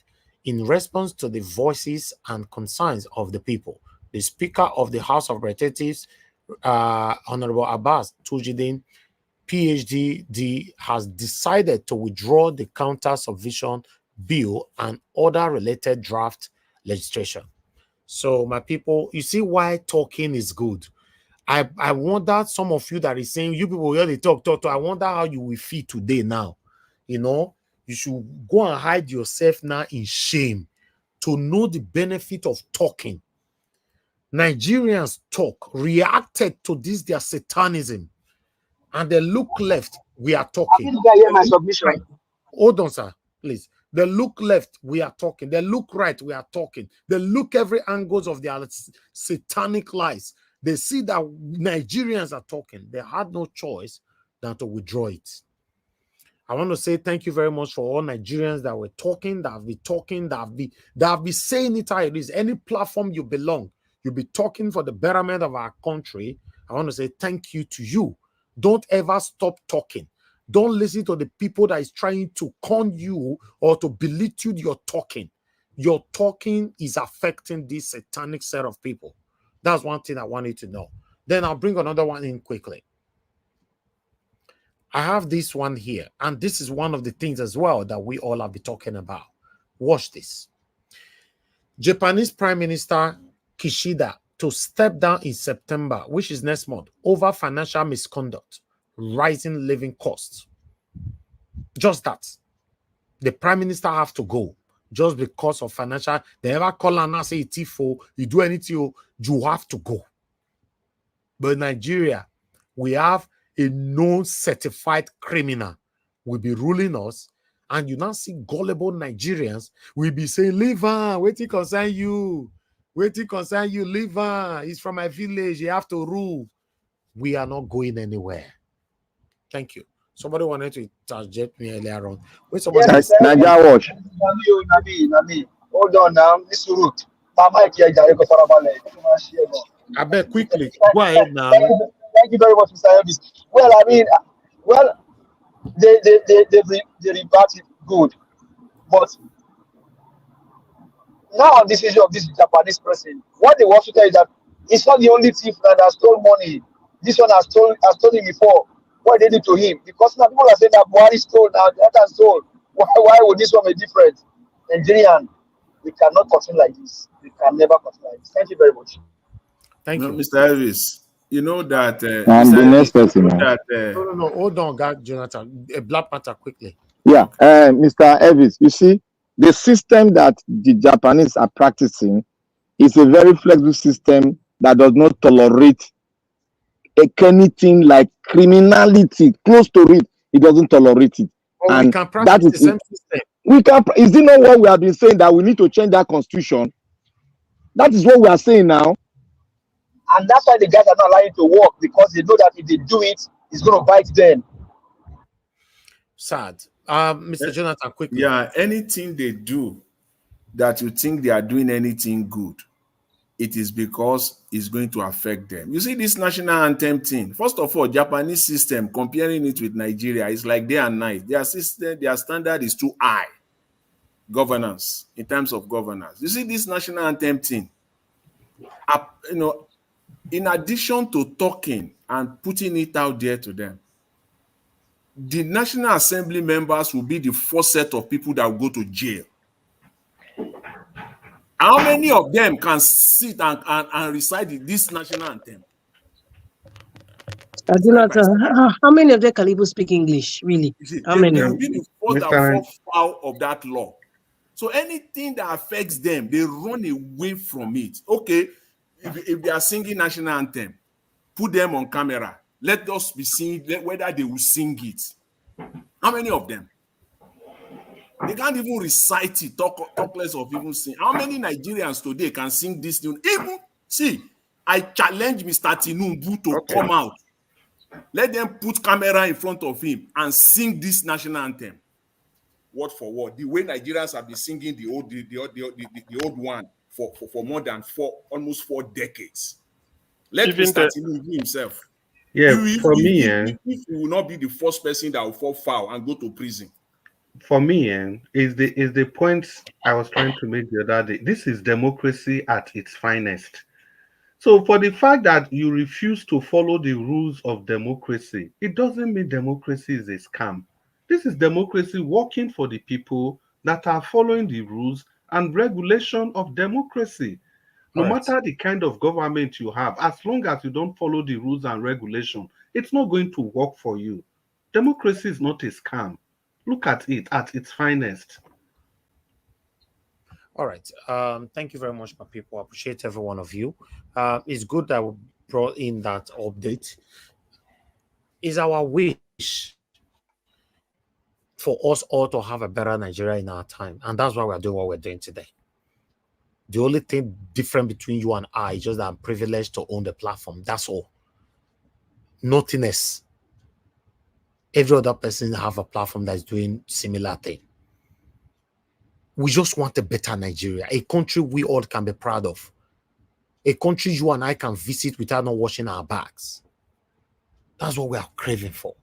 in response to the voices and concerns of the people, the Speaker of the House of Representatives, Honorable Abbas Tujidin, PhD, has decided to withdraw the counter subversion bill and other related draft legislation. So, my people, you see why talking is good. I wonder, some of you that is saying, you people hear the talk. I wonder how you will feel today now. You should go and hide yourself now in shame to know the benefit of talking. Nigerians reacted to this, their satanism, and they look left, we are talking. Did I hear my submission? Right. Hold on, sir, please. They look left, we are talking. They look right, we are talking. They look every angles of their satanic lies. They see that Nigerians are talking. They had no choice than to withdraw it. I want to say thank you very much for all Nigerians that were talking, that have been talking, that have been saying it how it is. Any platform you belong, you'll be talking for the betterment of our country. I want to say thank you to you. Don't ever stop talking. Don't listen to the people that is trying to con you or to belittle your talking. Your talking is affecting this satanic set of people. That's one thing I wanted to know. Then I'll bring another one in quickly. I have this one here, and this is one of the things as well that we all have been talking about. Watch this. Japanese Prime Minister Kishida to step down in September, which is next month, over financial misconduct, rising living costs. Just that. The Prime Minister have to go just because of financial. They ever call and say, Tifo, you do anything, you have to go. But in Nigeria, we have a known certified criminal will be ruling us, and you now see gullible Nigerians will be saying, leave her, wait till concern you. Wait till concern you, leave her. He's from my village, you have to rule. We are not going anywhere. Thank you. Somebody wanted to interject me earlier on. Wait, somebody Yes, Naija watch. Nami. Hold on now, this route. I bet quickly. Go ahead now. Thank you very much, Mr. Elvis. Well, I mean, well, they rebut it good, but now on this issue of this Japanese person, what they want to tell is that it's not the only thief that has stolen money. This one has stolen him before. What they did to him? Because now people are saying that Buhari stole, now that has stole. Why would this one be different? Nigerian, we cannot continue like this. We can never continue like this. Thank you very much. Thank you, Mr. Elvis. You know that And the next person. No, hold on, God, Jonathan. A black matter quickly. Yeah, Mr. Elvis, you see, the system that the Japanese are practicing is a very flexible system that does not tolerate anything like criminality close to it. It doesn't tolerate it. Well, and we can practice that is the same system. We can. Is it not what we have been saying that we need to change that constitution? That is what we are saying now. And that's why the guys are not allowing to work, because they know that if they do it, it's going to bite them. Sad. Mr. Jonathan, quickly. Yeah, anything they do that you think they are doing anything good, it is because it's going to affect them. You see this national anthem thing. First of all, Japanese system, comparing it with Nigeria, is like day and night. Their system, their standard is too high. Governance, in terms of governance. You see this national anthem thing. In addition to talking and putting it out there to them, the National Assembly members will be the first set of people that will go to jail. How many of them can sit and recite this national anthem? How many of them can even speak English, really? How many? They will be the first that will fall foul of that law. So anything that affects them, they run away from it. Okay, if they are singing national anthem, put them on camera. Let us be seeing whether they will sing it. How many of them? They can't even recite it, talk less of even sing. How many Nigerians today can sing this tune? Even, see, I challenge Mr. Tinubu to come out. Let them put camera in front of him and sing this national anthem. Word for word. The way Nigerians have been singing the old one for more than almost 4 decades. Let Mr. Tinubu himself. Yeah, for me, he will not be the first person that will fall foul and go to prison. For me, is the point I was trying to make the other day. This is democracy at its finest. So for the fact that you refuse to follow the rules of democracy, it doesn't mean democracy is a scam. This is democracy working for the people that are following the rules and regulation of democracy. No matter the kind of government you have, as long as you don't follow the rules and regulation, it's not going to work for you. Democracy is not a scam. Look at it at its finest. All right. Thank you very much, my people. I appreciate every one of you. It's good that we brought in that update. It's our wish for us all to have a better Nigeria in our time. And that's why we're doing what we're doing today. The only thing different between you and I is just that I'm privileged to own the platform. That's all. Nothing else. Every other person have a platform that's doing similar thing. We just want a better Nigeria, a country we all can be proud of, a country you and I can visit without not washing our backs. That's what we are craving for.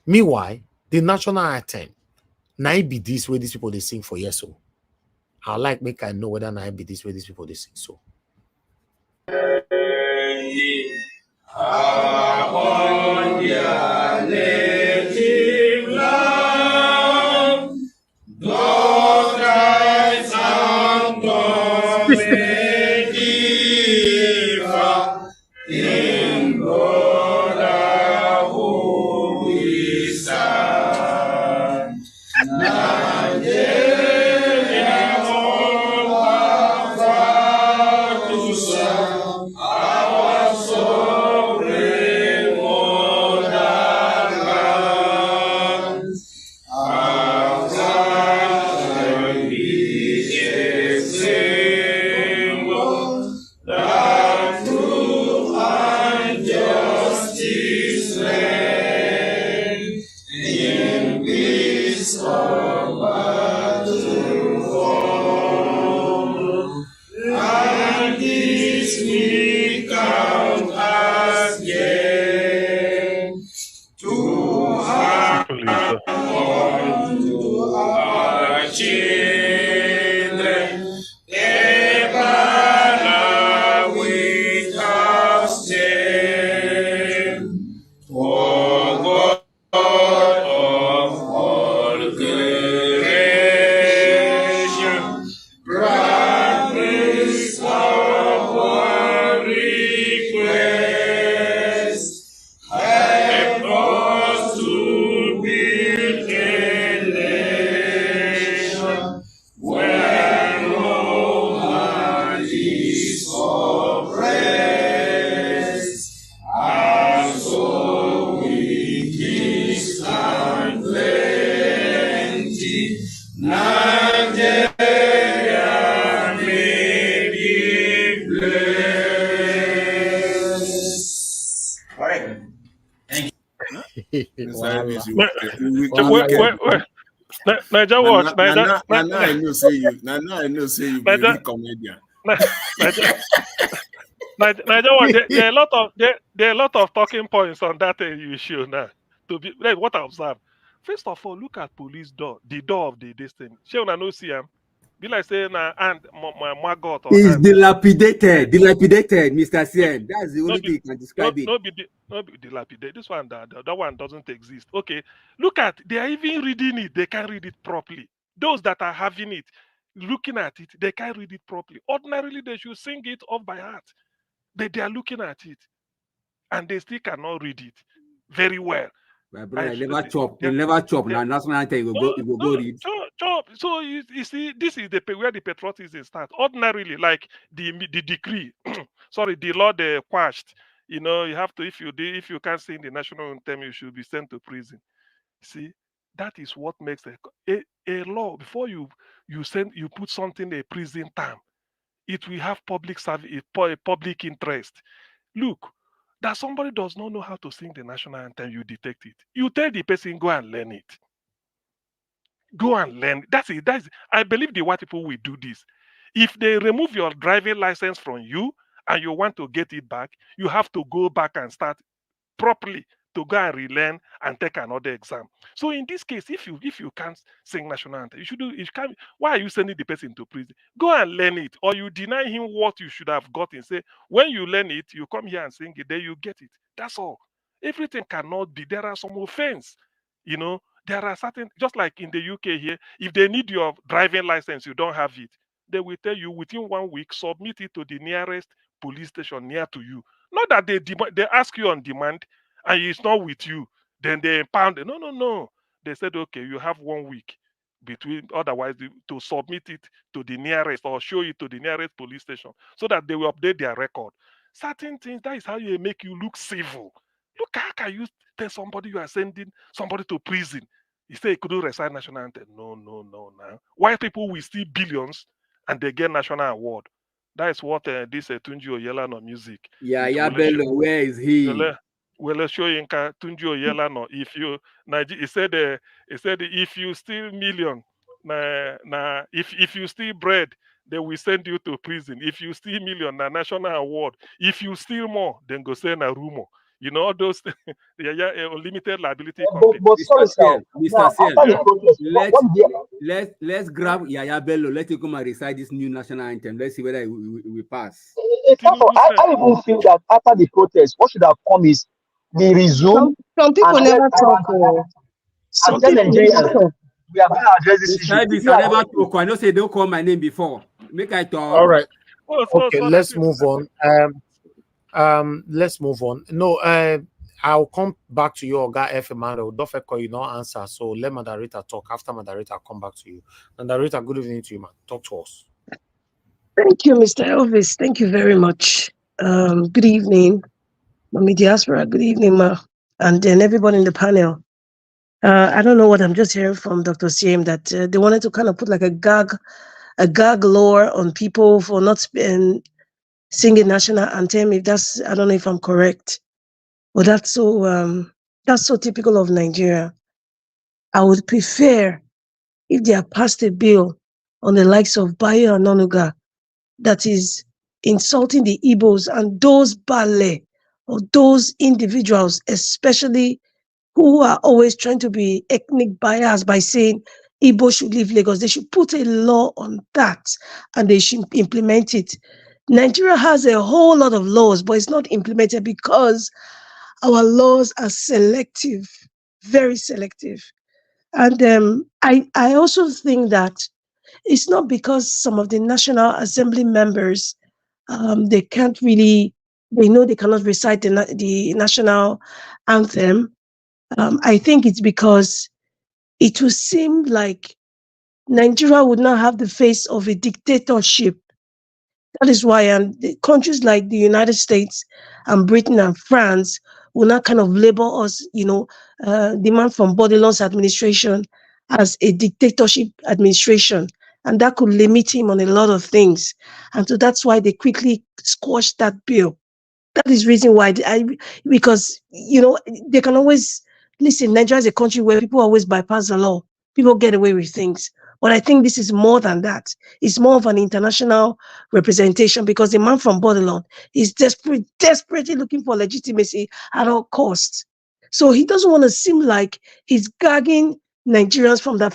Meanwhile, the national anthem, now be this way these people they sing for years. So I like make I know whether now be this way these people they sing so. upon their native land. Those tribes and tongues may differ in brotherhood we stand. Nigeria, all have vowed to serve our sovereign motherland. Our flag be a symbol that truth and justice reign in peace or battle fall. And this we count as gain to have unto our children a banner without stain. For God of all creation, grant this our request. Help us to build a nation where no man is oppressed, and so with peace and plenty, Nigeria may be blessed. All right. Naija watch. Now I know say you. Now I know say you be a real comedian. Naija watch. There are a lot of talking points on that issue now. To be like what I observe. First of all, look at police door, the door of this thing. Shey una no see am. Be like say na hand, my maggot or It's hand. dilapidated, Mr. CM. That's the only thing you can describe it. No be dilapidated. This one, that one doesn't exist. Okay, look at, they are even reading it. They can't read it properly. Those that are having it, looking at it, they can't read it properly. Ordinarily, they should sing it off by heart. They are looking at it, and they still cannot read it very well. My brother, you never chop. Now national anthem, you go read. Chop. So you see, this is where the patriotism starts. Ordinarily, like the decree, sorry, the law they quashed. You know, you have to, if you can't sing the national anthem, you should be sent to prison. See, that is what makes a law. Before you put something a prison term, it will have public service, public interest. Look, that somebody does not know how to sing the national anthem, you detect it. You tell the person, go and learn it. Go and learn. That's it. I believe the white people will do this. If they remove your driving license from you and you want to get it back, you have to go back and start properly to go and relearn and take another exam. So in this case, if you can't sing national anthem, why are you sending the person to prison? Go and learn it, or you deny him what you should have gotten. Say, when you learn it, you come here and sing it, then you get it. That's all. Everything cannot be. There are some offense, you know. There are certain, just like in the UK here, if they need your driving license, you don't have it, they will tell you within 1 week, submit it to the nearest police station near to you. Not that they ask you on demand and it's not with you, then they impound it. No. They said, okay, you have 1 week between, otherwise to submit it to the nearest or show it to the nearest police station so that they will update their record. Certain things, that is how you make you look civil. Look, how can you tell somebody you are sending somebody to prison? You say he couldn't recite national anthem. No. Now, white people will steal billions and they get national award. That is what this Tunji Oyela no music. Yeah, Bello, where is he? Well, show you Tunji Oyela no. If you, he said if you steal million, if you steal bread, they will send you to prison. If you steal million, na national award. If you steal more, then go send a rumor. You know, all those limited liability But, company. but sorry, sir. Mr. Now, Siem, after the protest, let's grab Yaya Bello. Let him come and recite this new national anthem. Let's see whether we pass. I even feel that after the protest, what should have come is the resume Some people and never talk. Some tell people never Nigerians talk. we are going to address this issue. I never talk. I know say don't call my name before. Make I talk. All right. Okay, let's move on. Let's move on. No, I'll come back to you, Oga F. Emmanuel. Don't call you, no answer. So let moderator talk. After moderator, I'll come back to you. Moderator, good evening to you, man. Talk to us. Thank you, Mr. Elvis. Thank you very much. Good evening, Mami Diaspora. Good evening, Ma. And then everybody in the panel. I don't know what I'm just hearing from Dr. Siem that they wanted to kind of put like a gag law on people for not singing national anthem. If that's, I don't know if I'm correct, but that's so typical of Nigeria. I would prefer if they have passed a bill on the likes of Bayo and Onuga that is insulting the Igbos and those ballet or those individuals, especially who are always trying to be ethnic biased by saying Igbo should leave Lagos. They should put a law on that and they should implement it. Nigeria has a whole lot of laws, but it's not implemented because our laws are selective, very selective. And I also think that it's not because some of the National Assembly members, they can't really, they know they cannot recite the national anthem. I think it's because it will seem like Nigeria would not have the face of a dictatorship. That is why the countries like the United States and Britain and France will not kind of label us, the man from Baudelaire administration as a dictatorship administration. And that could limit him on a lot of things. And so that's why they quickly squashed that bill. That is reason why because they can always listen. Nigeria is a country where people always bypass the law. People get away with things. But I think this is more than that. It's more of an international representation because the man from Borderland is desperately looking for legitimacy at all costs. So he doesn't want to seem like he's gagging Nigerians from that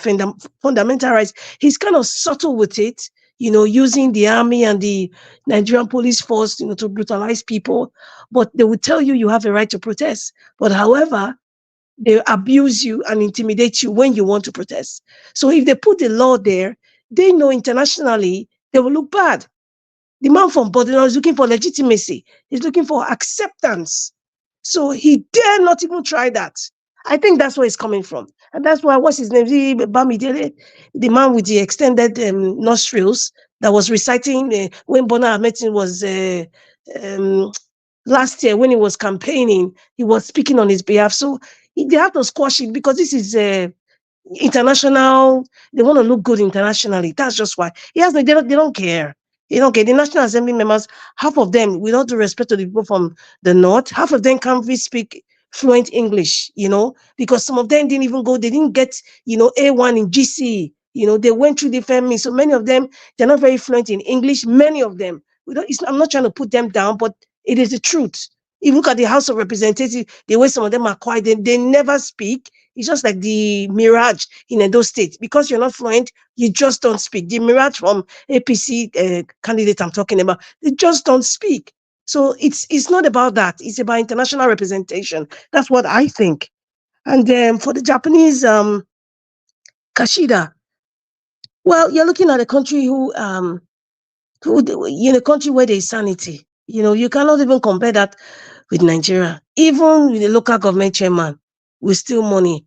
fundamental rights. He's kind of subtle with it, using the army and the Nigerian police force, to brutalize people. But they will tell you have a right to protest. But however, they abuse you and intimidate you when you want to protest. So if they put the law there, they know internationally they will look bad. The man from Bodina is looking for legitimacy. He's looking for acceptance. So he dare not even try that. I think that's where it's coming from. And that's why, what's his name? Bamidele, the man with the extended nostrils that was reciting when Bona Ahmed was last year when he was campaigning, he was speaking on his behalf. So they have to squash it because this is international. They want to look good internationally. That's just why. They don't care. They don't care. The National Assembly members, half of them, with all due respect to the people from the north, half of them can't really speak fluent English, because some of them didn't even go, they didn't get, A1 in GCE. They went through different means. So many of them, they're not very fluent in English. Many of them. I'm not trying to put them down, but it is the truth. If you look at the House of Representatives, the way some of them are quiet, they never speak. It's just like the mirage in Edo State. Because you're not fluent, you just don't speak. The mirage from APC candidate I'm talking about, they just don't speak. So it's not about that. It's about international representation. That's what I think. And for the Japanese Kashida, well, you're looking at a country who in a country where there is sanity. You cannot even compare that with Nigeria. Even with the local government chairman, we steal money.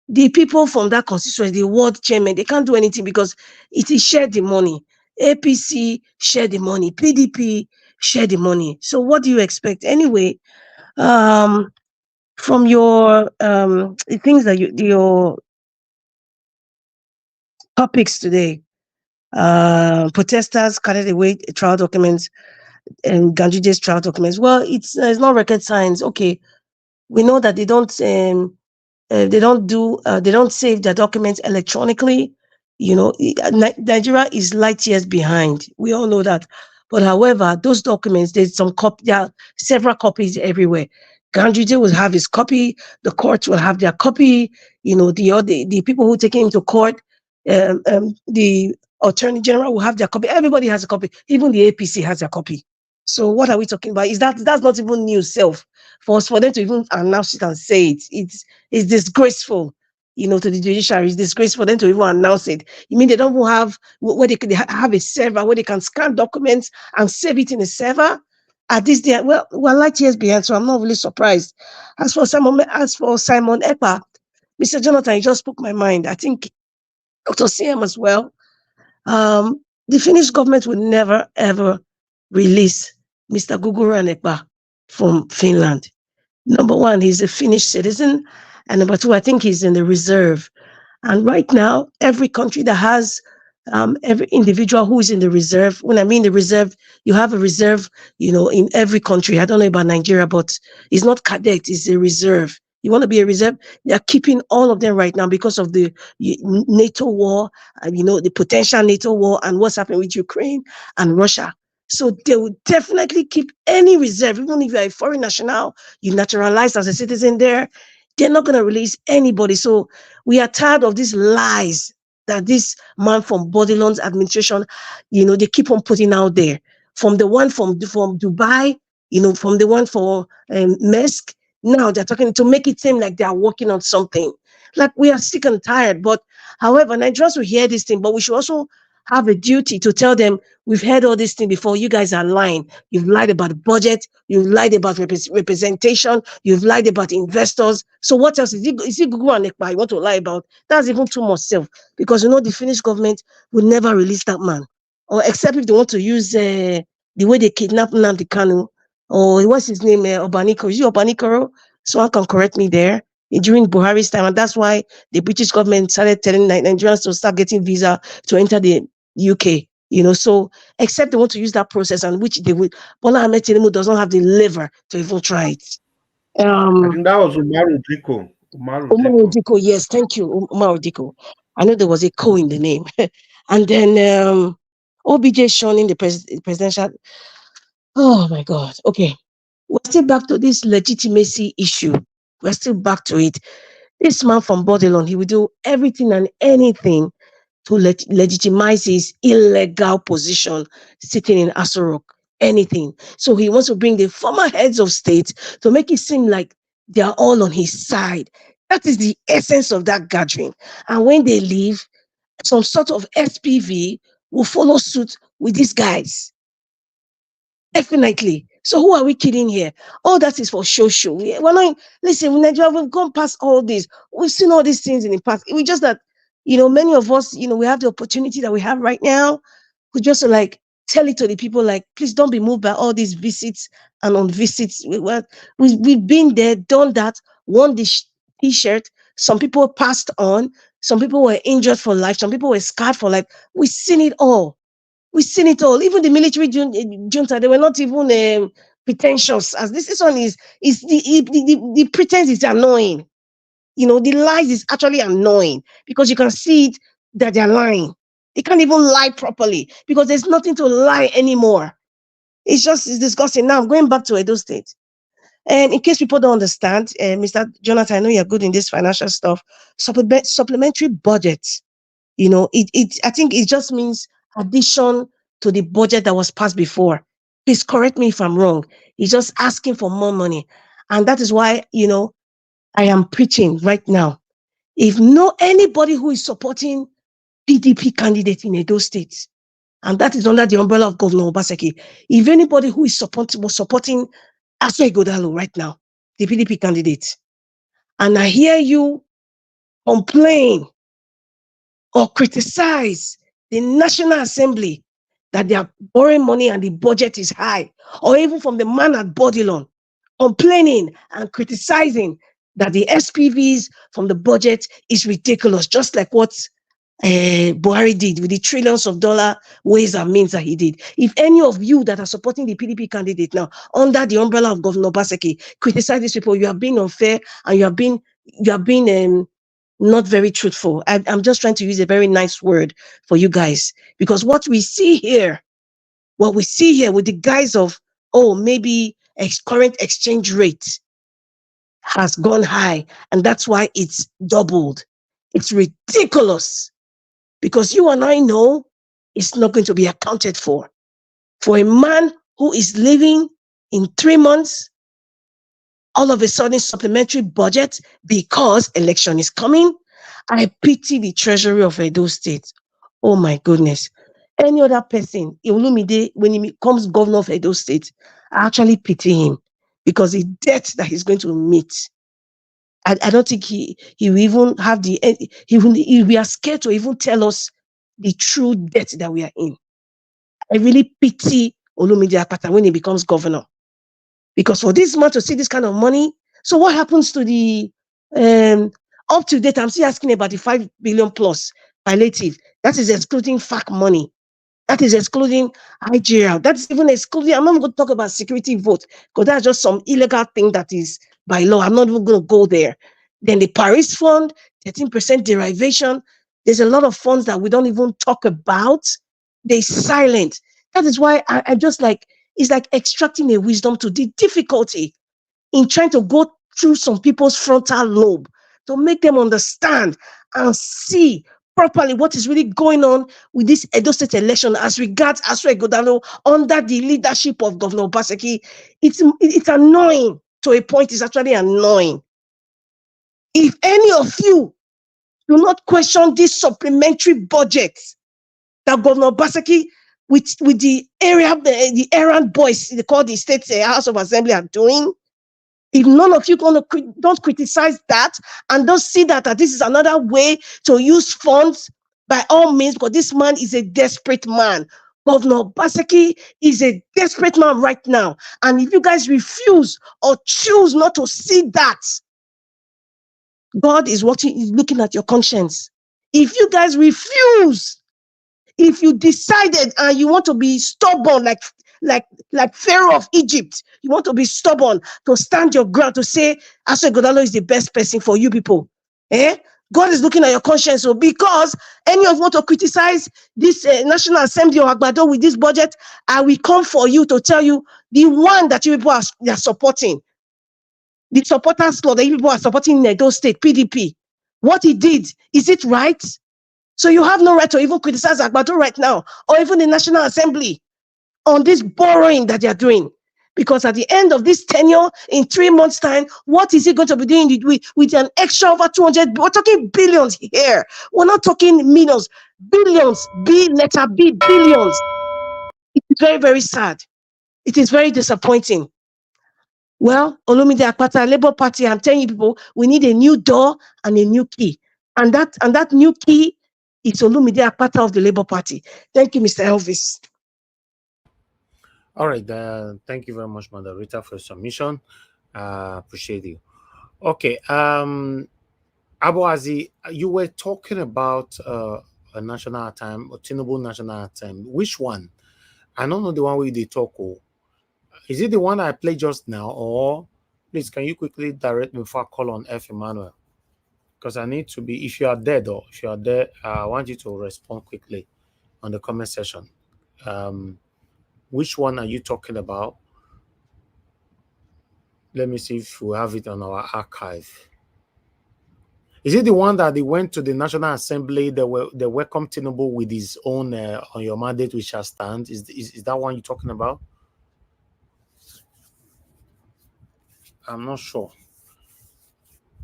The people from that constituency, the ward chairman, they can't do anything because it is share the money. APC share the money. PDP share the money. So what do you expect? Anyway, from your things that your topics today, protesters carried away trial documents and Ganjuje's trial documents. Well, it's not rocket science. Okay, we know that they don't save their documents electronically. Nigeria is light years behind. We all know that. But however, those documents, there are several copies everywhere. Grand jury will have his copy. The courts will have their copy. The people who take him to court, the attorney general will have their copy. Everybody has a copy. Even the APC has a copy. So what are we talking about? That's not even new self for them to even announce it and say it. It's disgraceful, to the judiciary. It's disgraceful for them to even announce it. You mean they don't even have where they have a server where they can scan documents and save it in a server? At this day, we're light years behind, so I'm not really surprised. As for Simon Ekpa, Mr. Jonathan, you just spoke my mind. I think Dr. CM as well. The Finnish government will never ever release Mr. Guguru Ekpa from Finland. Number one, he's a Finnish citizen, and number two, I think he's in the reserve. And right now, every country that has every individual who is in the reserve, when I mean the reserve, you have a reserve, in every country. I don't know about Nigeria, but it's not cadet, it's a reserve. You want to be a reserve? They're keeping all of them right now because of the NATO war, the potential NATO war and what's happening with Ukraine and Russia. So they will definitely keep any reserve, even if you're a foreign national, you naturalized as a citizen there, they're not going to release anybody. So we are tired of these lies that this man from Bodilon's administration, they keep on putting out there. From the one from Dubai, from the one for Maersk, now they're talking to make it seem like they are working on something. Like we are sick and tired. But however, Nigerians will hear this thing, but we should also have a duty to tell them, we've heard all this thing before. You guys are lying. You've lied about the budget. You've lied about representation. You've lied about investors. So what else is it Google and Ekpa you want to lie about? That's even too much self, because the Finnish government will never release that man, or except if they want to use the way they kidnapped Nnamdi Kanu, or what's his name, Obanikoro. Is it Obanikoro? Someone can correct me there. During Buhari's time, and that's why the British government started telling Nigerians to start getting visa to enter the UK. So except they want to use that process, and which they would. Bola Ahmed Tinubu does not have the liver to even try it. I think that was Umaru Diko. Umaru Diko, yes, thank you, Umaru Diko. I know there was a co in the name. And then OBJ shunning the presidential. Oh my God. Okay. We're still back to this legitimacy issue. We're still back to it. This man from Bodilon, he will do everything and anything to legitimize his illegal position sitting in Aso Rock. Anything. So he wants to bring the former heads of state to make it seem like they are all on his side. That is the essence of that gathering. And when they leave, some sort of SPV will follow suit with these guys. Definitely. So who are we kidding here? All that is for show. We're not, listen, in Nigeria, we've gone past all this. We've seen all these things in the past. We just that, many of us, we have the opportunity that we have right now. We just tell it to the people, please don't be moved by all these visits and on visits. We've been there, done that, won this t-shirt. Some people passed on. Some people were injured for life. Some people were scarred for life. We've seen it all. We've seen it all. Even the military junta, they were not even pretentious. As this one is the pretense is annoying. The lies is actually annoying because you can see it that they're lying. They can't even lie properly because there's nothing to lie anymore. It's disgusting. Now, going back to Edo State. And in case people don't understand, Mr. Jonathan, I know you're good in this financial stuff. Supplementary budget, I think it just means addition to the budget that was passed before. Please correct me if I'm wrong. It's just asking for more money. And that is why, I am preaching right now. If anybody who is supporting PDP candidate in Edo State, and that is under the umbrella of Governor Obaseki, if anybody who is supporting Aso Ighodalo right now, the PDP candidate, and I hear you complain or criticize the National Assembly that they are borrowing money and the budget is high, or even from the man at Bodilon, complaining and criticizing that the SPVs from the budget is ridiculous, just like what Buhari did with the trillions of dollar ways and means that he did. If any of you that are supporting the PDP candidate now under the umbrella of Governor Obaseki criticize these people, you have been unfair and you have been not very truthful. I'm just trying to use a very nice word for you guys, because what we see here with the guise of, maybe current exchange rate, has gone high, and that's why it's doubled. It's ridiculous because you and I know it's not going to be accounted for. For a man who is living in 3 months, all of a sudden supplementary budget because election is coming. I pity the treasury of Edo State. Oh my goodness. Any other person, Olumide, when he becomes governor of Edo State, I actually pity him because the debt that he's going to meet. I don't think he will even have he we are scared to even tell us the true debt that we are in. I really pity Olumide Akpata when he becomes governor. Because for this man to see this kind of money, so what happens to the up to date? I'm still asking about the 5 billion plus palliative. That is excluding FAC money. That is excluding IGL. That's even excluding. I'm not going to talk about security vote because that's just some illegal thing that is by law. I'm not even going to go there. Then the Paris Fund, 13% derivation. There's a lot of funds that we don't even talk about. They're silent. That is why I just like, it's like extracting a wisdom to the difficulty in trying to go through some people's frontal lobe to make them understand and see properly what is really going on with this Edo State election as regards Asue Godalo under the leadership of Governor Obaseki. It's annoying to a point. It's actually annoying. If any of you do not question this supplementary budget that Governor Obaseki with the the errand boys, they call the State House of Assembly, are doing, if none of you don't criticize that and don't see that this is another way to use funds, by all means, because this man is a desperate man. Governor Obaseki is a desperate man right now. And if you guys refuse or choose not to see that, God is watching, is looking at your conscience. If you guys refuse, if you decided and you want to be stubborn like Pharaoh of Egypt, you want to be stubborn to stand your ground to say Asue Godalo is the best person for you people, God is looking at your conscience. So because any of you want to criticize this National Assembly or Agbado with this budget, I will come for you to tell you the one that you people are supporting, the supporters law that you people are supporting in Edo State, PDP. What he did, is it right? So you have no right to even criticize Agbado right now, or even the National Assembly on this borrowing that they are doing. Because at the end of this tenure, in 3 months' time, what is he going to be doing with an extra over 200? We're talking billions here. We're not talking millions, billions, letter B, billions. It is very, very sad. It is very disappointing. Well, Olumide Akpata, Labour Party, I'm telling you people, we need a new door and a new key. And that new key is Olumide Akpata of the Labour Party. Thank you, Mr. Elvis. All right. Thank you very much, moderator, for your submission. Appreciate you. Okay. Abuazi, you were talking about a national anthem, a Tinubu national anthem. Which one? I don't know the one where they talk. Is it the one I played just now, or please can you quickly direct me before I call on F. Emmanuel? Because I need to be, if you are there though, if you are there, I want you to respond quickly on the comment section. Which one are you talking about? Let me see if we have it on our archive. Is it the one that they went to the National Assembly, they welcomed Tinubu with his own on your mandate which shall stand? Is that one you're talking about? I'm not sure.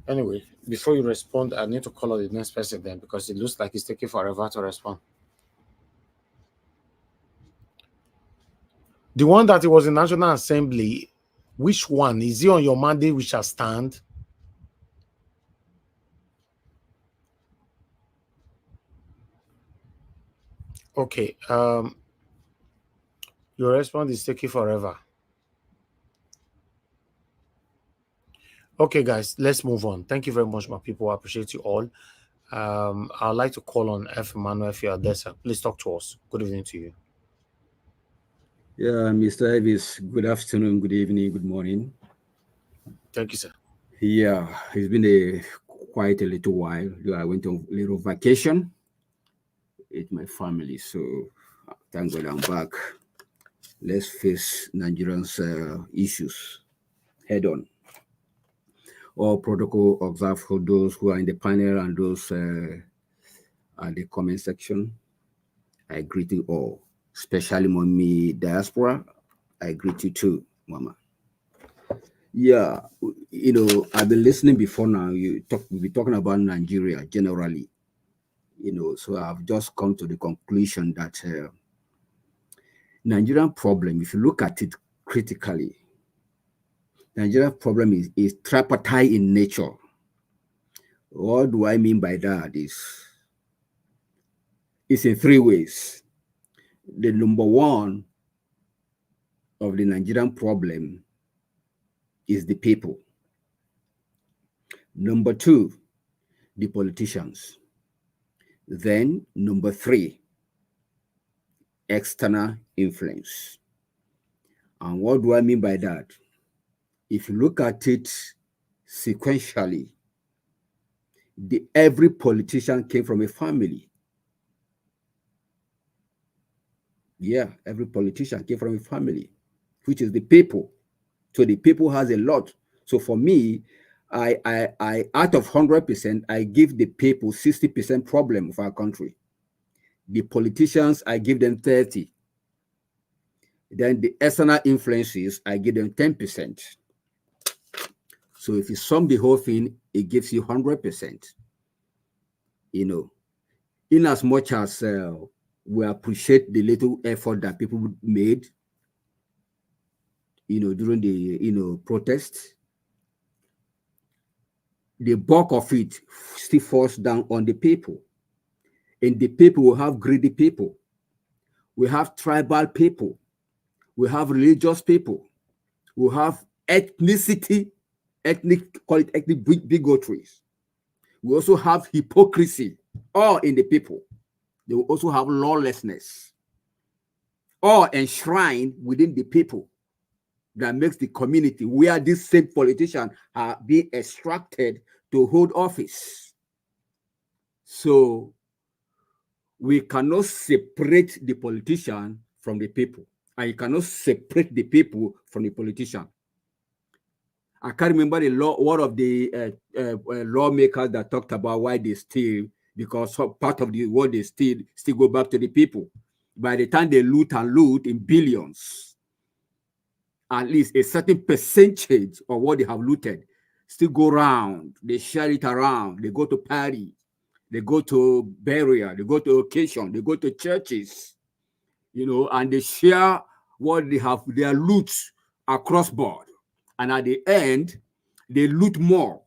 Anyway, before you respond, I need to call on the next person then, because it looks like it's taking forever to respond. The one that it was in National Assembly, which one? Is it on your mandate which shall stand? Okay. Your response is taking forever. Okay, guys, let's move on. Thank you very much, my people. I appreciate you all. I'd like to call on F. Emmanuel if you are there, sir. Please talk to us. Good evening to you. Yeah, Mr. Elvis, good afternoon, good evening, good morning. Thank you, sir. Yeah, it's been quite a little while. I went on a little vacation with my family, so thank God I'm back. Let's face Nigerians' issues head on. all protocol observed for those who are in the panel and those at the comment section. I greet you all, especially Mommy Diaspora. I greet you too, Mama. Yeah, I've been listening before now. We'll be talking about Nigeria generally. So I've just come to the conclusion that Nigerian problem, if you look at it critically, Nigerian problem is tripartite in nature. What do I mean by that? It's in three ways. The number one of the Nigerian problem is the people. Number two, the politicians. Then number three, external influence. And what do I mean by that? If you look at it sequentially, every politician came from a family. Yeah, every politician came from a family, which is the people. So the people has a lot. So for me, I out of 100%, I give the people 60% problem of our country. The politicians, I give them 30. Then the external influences, I give them 10%. So if you sum the whole thing, it gives you 100%. In as much as we appreciate the little effort that people made, during the protests, the bulk of it still falls down on the people. And the people will have greedy people. We have tribal people. We have religious people. We have call it ethnic bigotries. We also have hypocrisy, all in the people. They will also have lawlessness, all enshrined within the people, that makes the community where these same politicians are being extracted to hold office. So we cannot separate the politician from the people, and you cannot separate the people from the politician. I can't remember one of the lawmakers that talked about why they steal, because part of what they steal still go back to the people. By the time they loot in billions, at least a certain percentage of what they have looted still go around. They share it around. They go to party. They go to burial. They go to occasion. They go to churches, and they share what they have, their loot across board. And at the end, they loot more.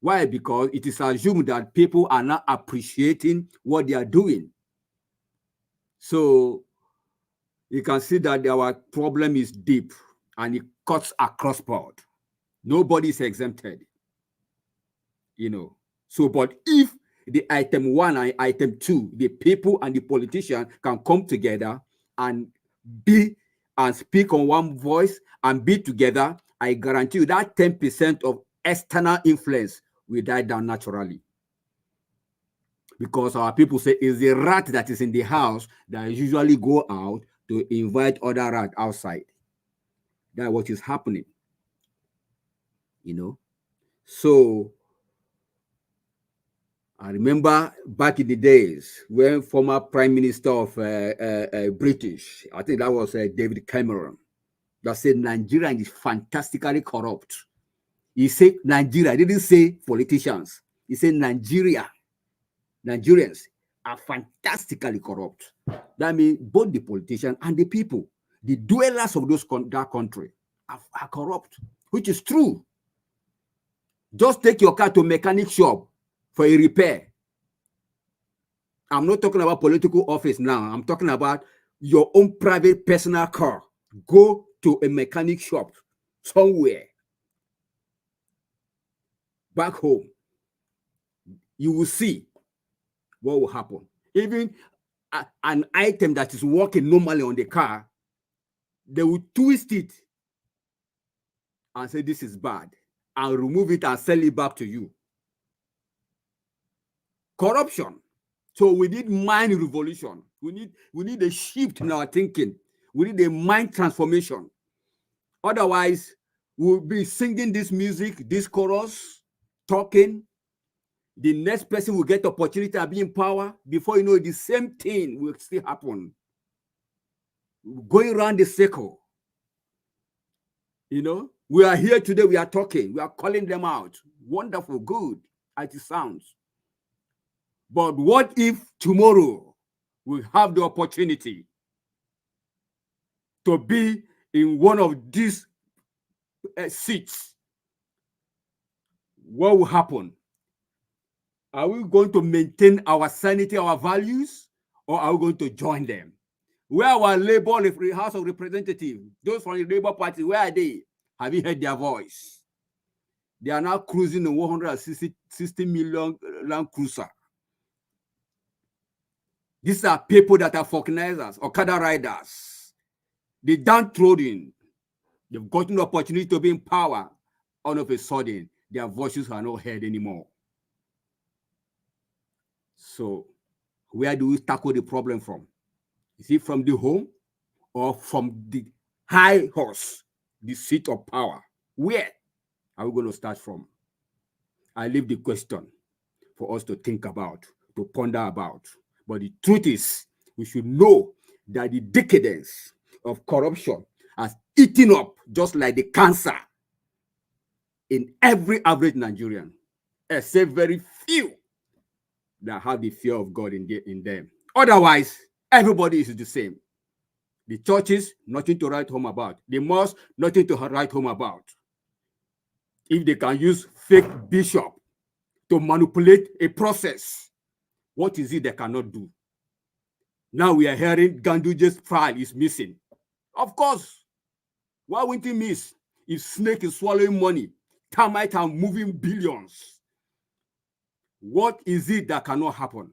Why? Because it is assumed that people are not appreciating what they are doing. So you can see that our problem is deep and it cuts across board. Nobody is exempted. So, but if the item 1 and item 2, the people and the politician can come together and speak on one voice and be together, I guarantee you that 10% of external influence will die down naturally. Because our people say it's the rat that is in the house that usually go out to invite other rat outside. That's what is happening. So I remember back in the days when former Prime Minister of British, I think that was David Cameron, that said Nigeria is fantastically corrupt. He said Nigeria, he didn't say politicians. He said Nigerians are fantastically corrupt. That means both the politicians and the people, the dwellers of that country are corrupt, which is true. Just take your car to a mechanic shop for a repair. I'm not talking about political office now. I'm talking about your own private personal car. Go to a mechanic shop somewhere back home. You will see what will happen. Even an item that is working normally on the car, they will twist it and say this is bad and remove it and sell it back to you. Corruption. So we need mind revolution. We need a shift in our thinking. We need a mind transformation. Otherwise, will be singing this music, this chorus, talking. The next person will get opportunity to be in power. Before you know it, the same thing will still happen. Going around the circle. You know, we are here today, we are talking, we are calling them out. Wonderful, good, as it sounds. But what if tomorrow we have the opportunity to be in one of these seats? What will happen? Are we going to maintain our sanity, our values, or are we going to join them? Where our Labour House of Representatives, those from the Labour Party, where are they? Have you heard their voice? They are now cruising a 160 million Land Cruiser. These are people that are vulcanizers, Okada riders. They downtrodden. They've gotten the opportunity to be in power. All of a sudden, their voices are not heard anymore. So, where do we tackle the problem from? Is it from the home or from the high horse, the seat of power? Where are we going to start from? I leave the question for us to think about, to ponder about. But the truth is, we should know that the decadence of corruption has eaten up, just like the cancer, in every average Nigerian, except very few that have the fear of God in them. Otherwise, everybody is the same. The churches, nothing to write home about. The mosque, nothing to write home about. If they can use fake bishop to manipulate a process, what is it they cannot do? Now we are hearing Ganduje's file is missing. Of course, why wouldn't he miss? If snake is swallowing money, termite are moving billions. What is it that cannot happen?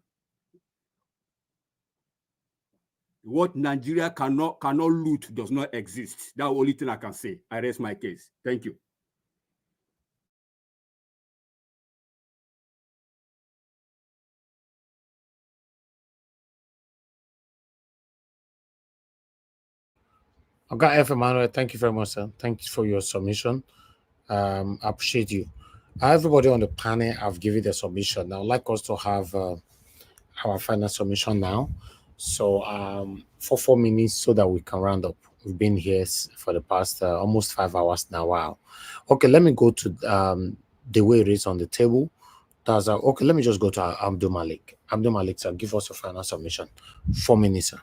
What Nigeria cannot loot does not exist. That's the only thing I can say. I rest my case. Thank you. Okay, F. Emmanuel, thank you very much, sir. Thank you for your submission. I appreciate you. Everybody on the panel, I've given the submission. Now, I'd like us to have our final submission now. So, for 4 minutes so that we can round up. We've been here for the past almost 5 hours now. Wow. Okay, let me go to the way it is on the table. That's okay. Let me just go to Abdul Malik. Abdul Malik, sir, give us a final submission. 4 minutes, sir.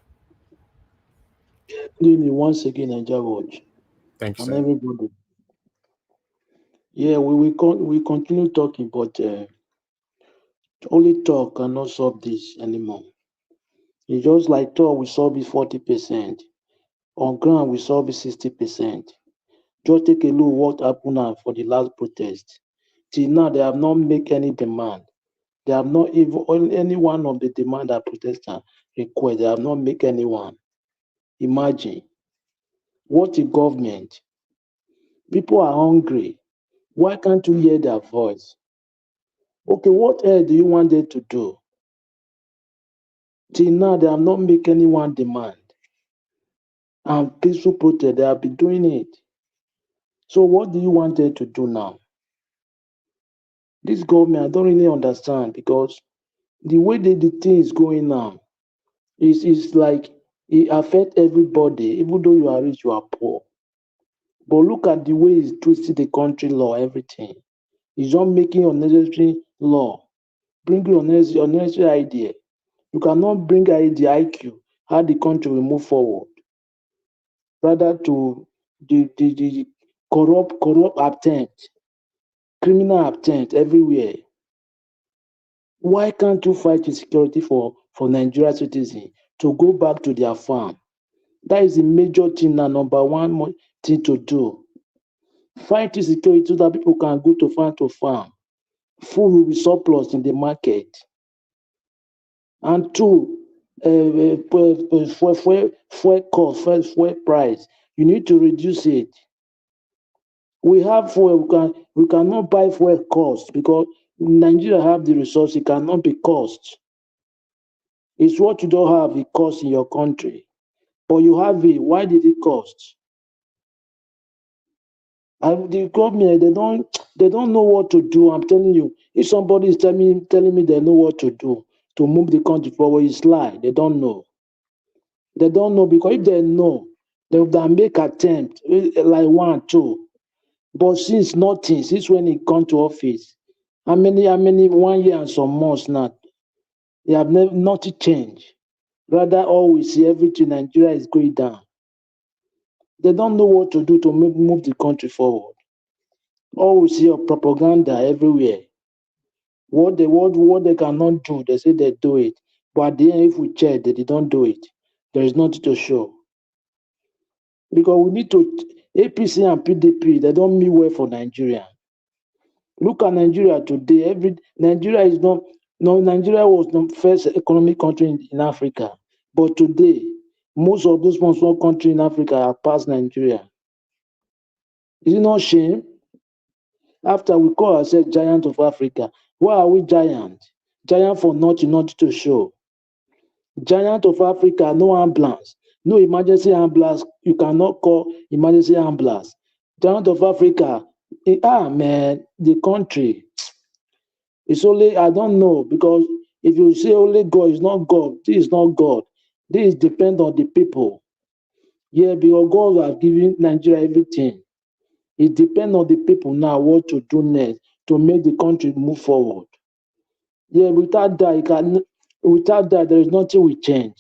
Good evening once again, Nigeria Watch. Thank you, And sir. everybody. Yeah, we continue talking, but only talk cannot solve this anymore. It's just like talk, we solve it 40%. On ground, we solve it 60%. Just take a look what happened now for the last protest. Till now, they have not made any demand. They have not even any one of the demand that protesters request. They have not made any one. Imagine what a government. People are hungry. Why can't you hear their voice? Okay, what else do you want them to do? Till now, they have not made any one demand. And peaceful protest, they have been doing it. So what do you want them to do now? This government, I don't really understand, because the way the thing is going now is like it affects everybody. Even though you are rich, you are poor. But look at the way it's twisting the country law, everything. It's not making unnecessary law, bringing unnecessary idea. You cannot bring idea IQ, how the country will move forward. Rather to the corrupt attempt, criminal attempt everywhere. Why can't you fight insecurity for Nigeria citizens to go back to their farm? That is the major thing now, number one thing to do. Fight insecurity so that people can go to farm. Food will be surplus in the market. And two, fuel cost, fuel price, you need to reduce it. We have fuel, we cannot buy fuel cost because Nigeria have the resource, it cannot be cost. It's what you don't have, it costs in your country. But you have it, why did it cost? And the government, they don't know what to do. I'm telling you, if somebody is telling me they know what to do to move the country forward, it's lie. They don't know. They don't know, because if they know, they would have make attempt like 1, 2. But since nothing, since when he come to office, how many 1 year and some months now, they have nothing changed. Rather, all we see, everything Nigeria is going down. They don't know what to do to move the country forward. All we see of propaganda everywhere. What they cannot do, they say they do it. But at the end, if we check, they don't do it. There is nothing to show. Because we need to, APC and PDP, they don't mean well for Nigeria. Look at Nigeria today. Nigeria is not, no, Nigeria was the first economic country in Africa. But today, most of those small countries in Africa are past Nigeria. Is it not shame? After we call ourselves giant of Africa, why are we giant? Giant for nothing to show. Giant of Africa, no ambulance, no emergency ambulance. You cannot call emergency ambulance. Giant of Africa, man, the country. It's only, I don't know, because if you say only God is not God, this is not God. This depends on the people. Yeah, because God has given Nigeria everything. It depends on the people now what to do next to make the country move forward. Yeah, without that, there is nothing will change.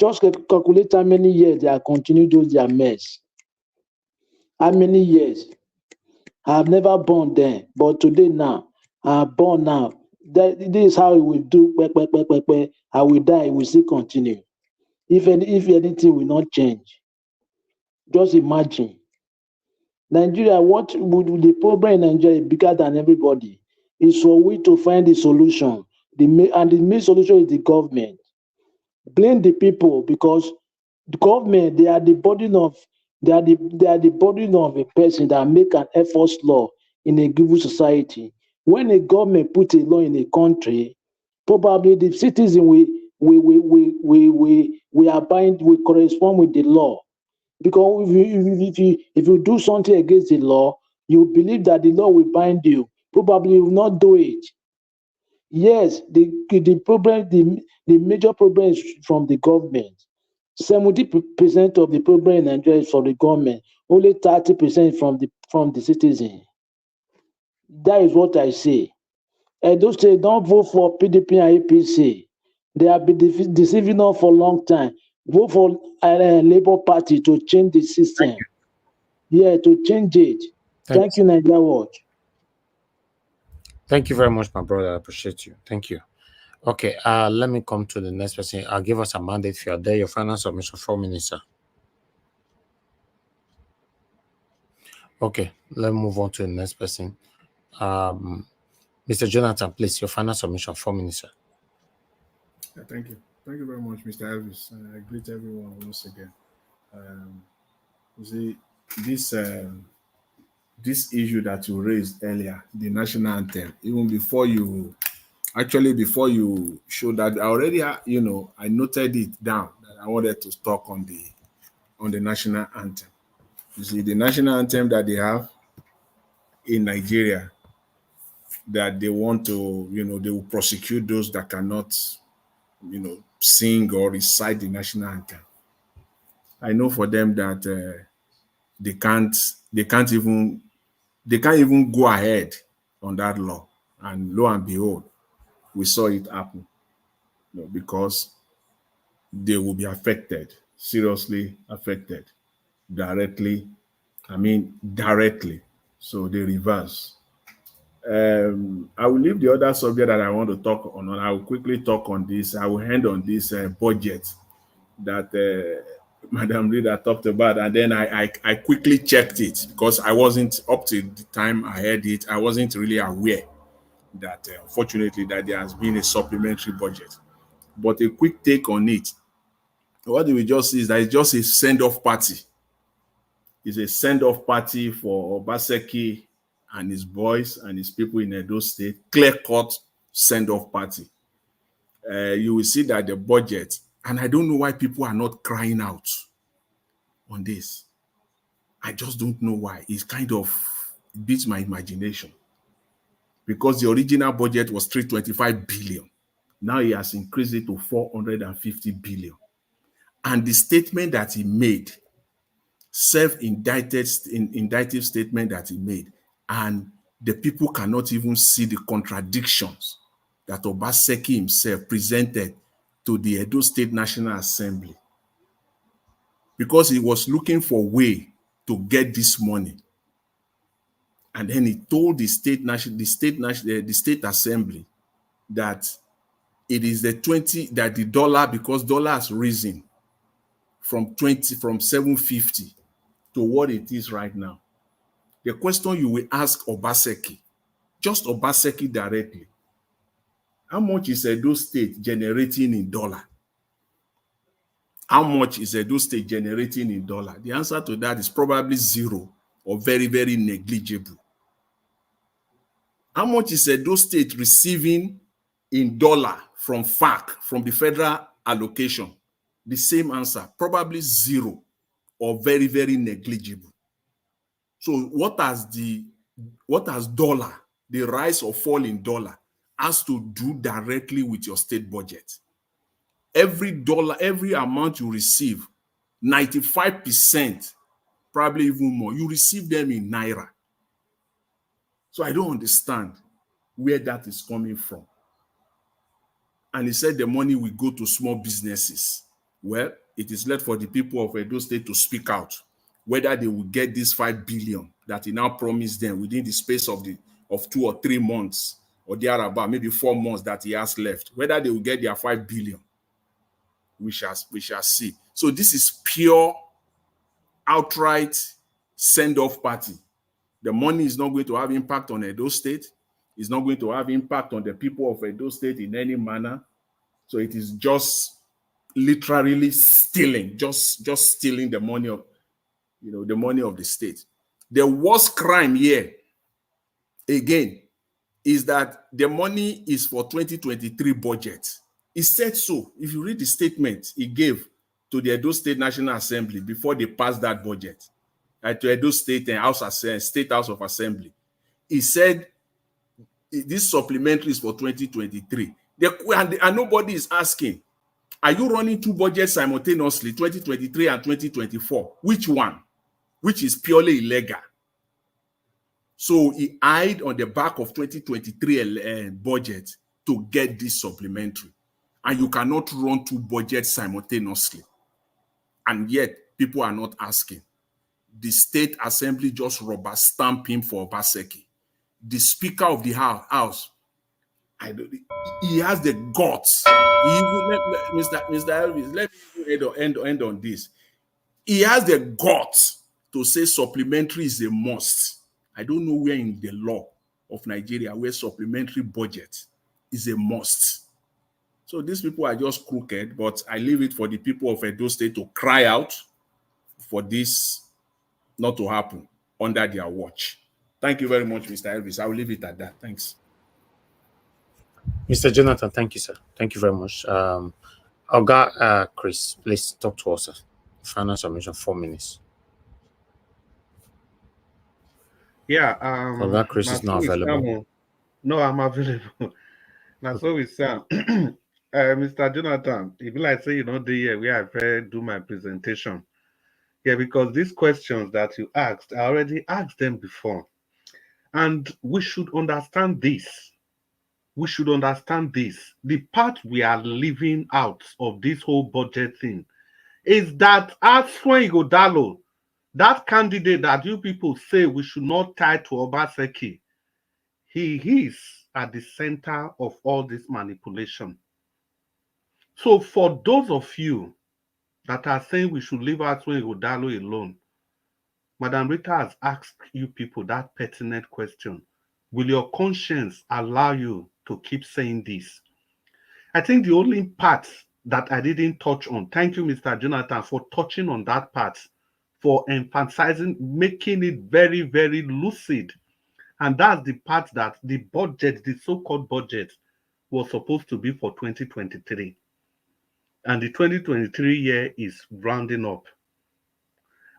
Just calculate how many years they are continuing to do their mess. How many years? I have never born then, but today now, I am born now. This is how it will do. I will die, it will still continue. If anything will not change. Just imagine. Nigeria, what would the problem in Nigeria is bigger than everybody? It's for we to find the solution. The main solution is the government. Blame the people, because the government, they are the burden of a person that make an enforced law in a given society. When a government put a law in a country, probably the citizen will correspond with the law. Because if you do something against the law, you believe that the law will bind you. Probably you will not do it. Yes, the major problem is from the government. 70% of the problem in Nigeria is from the government. Only 30% from the citizen. That is what I say. And those say don't vote for PDP and APC. They have been deceiving us for a long time. Vote for Labour Party to change the system. Yeah, to change it. Thank you, Nigeria Watch. Thank you very much, my brother. I appreciate you. Thank you. Okay, let me come to the next person. I'll give us a mandate if you're there. Your final submission, 4 minutes, sir. Okay, let's move on to the next person. Mr. Jonathan, please, your final submission, 4 minutes, sir. Yeah, thank you. Thank you very much, Mr. Elvis. I greet everyone once again. You see, this issue that you raised earlier, the national anthem, even before you showed that, I already, I noted it down that I wanted to talk on the national anthem. You see, the national anthem that they have in Nigeria, that they want to, they will prosecute those that cannot, sing or recite the national anthem. I know for them that they can't even go ahead on that law. And lo and behold, we saw it happen, because they will be affected, seriously affected, directly. So they reverse. I will leave the other subject that I want to talk on. I will quickly talk on this. I will end on this budget that Madam Leader talked about, and then I quickly checked it, because I wasn't, up to the time I heard it, I wasn't really aware that unfortunately that there has been a supplementary budget. But a quick take on it, what we just see is that it's just a send-off party. It's a send-off party for Obaseki and his boys and his people in Edo State. Clear-cut send-off party. You will see that the budget, and I don't know why people are not crying out on this. I just don't know why. It's kind of beats my imagination. Because the original budget was 325 billion. Now he has increased it to 450 billion. And the statement that he made, self-indicted indictive statement that he made, and the people cannot even see the contradictions that Obaseki himself presented to the Edo State National Assembly, because he was looking for a way to get this money. And then he told the state assembly that it is that the dollar, because dollar has risen from 750 to what it is right now. The question you will ask Obaseki, just Obaseki directly, how much is Edo State generating in dollar? How much is Edo State generating in dollar? The answer to that is probably zero or very, very negligible. How much is Edo State receiving in dollar from FAC, from the federal allocation? The same answer, probably zero or very, very negligible. So what has dollar, the rise or fall in dollar, has to do directly with your state budget? Every dollar, every amount you receive, 95%, probably even more, you receive them in naira. So I don't understand where that is coming from. And he said the money will go to small businesses. Well, it is left for the people of Edo State to speak out whether they will get this 5 billion that he now promised them within the space of 2 or 3 months, or thereabout, maybe 4 months that he has left. Whether they will get their 5 billion, we shall see. So this is pure, outright send-off party. The money is not going to have impact on Edo State. It's not going to have impact on the people of Edo State in any manner. So it is just literally stealing, just stealing the money of, the money of the state. The worst crime here, again, is that the money is for 2023 budget. He said so. If you read the statement he gave to the Edo State National Assembly before they passed that budget, to Edo State and State House of Assembly, he said this supplementary is for 2023. And nobody is asking, are you running 2 budgets simultaneously, 2023 and 2024? Which one? Which is purely illegal. So he eyed on the back of 2023 budget to get this supplementary. And you cannot run 2 budgets simultaneously. And yet, people are not asking. The State Assembly just rubber stamp him for Obaseki. The Speaker of the House, he has the guts. Mr. Elvis, let me end on this. He has the guts to say supplementary is a must. I don't know where in the law of Nigeria where supplementary budget is a must. So these people are just crooked, but I leave it for the people of Edo State to cry out for this not to happen under their watch. Thank you very much, Mr. Elvis. I will leave it at that. Thanks. Mr. Jonathan, thank you, sir. Thank you very much. Oga Chris, please talk to us, sir. Final submission, 4 minutes. Yeah. Oga Chris is not available. No, I'm available. Now, so we say, Mr. Jonathan, if you like say you know the year where I do my presentation. Yeah, because these questions that you asked, I already asked them before. And we should understand this. We should understand this. The part we are leaving out of this whole budget thing is that Aswen Igodalo, that candidate that you people say we should not tie to Obaseki, he is at the center of all this manipulation. So for those of you that are saying we should leave Aswen Igodalo alone, Madam Rita has asked you people that pertinent question. Will your conscience allow you to keep saying this? I think the only part that I didn't touch on, thank you, Mr. Jonathan, for touching on that part, for emphasizing, making it very, very lucid. And that's the part that the budget, the so-called budget, was supposed to be for 2023. And the 2023 year is rounding up.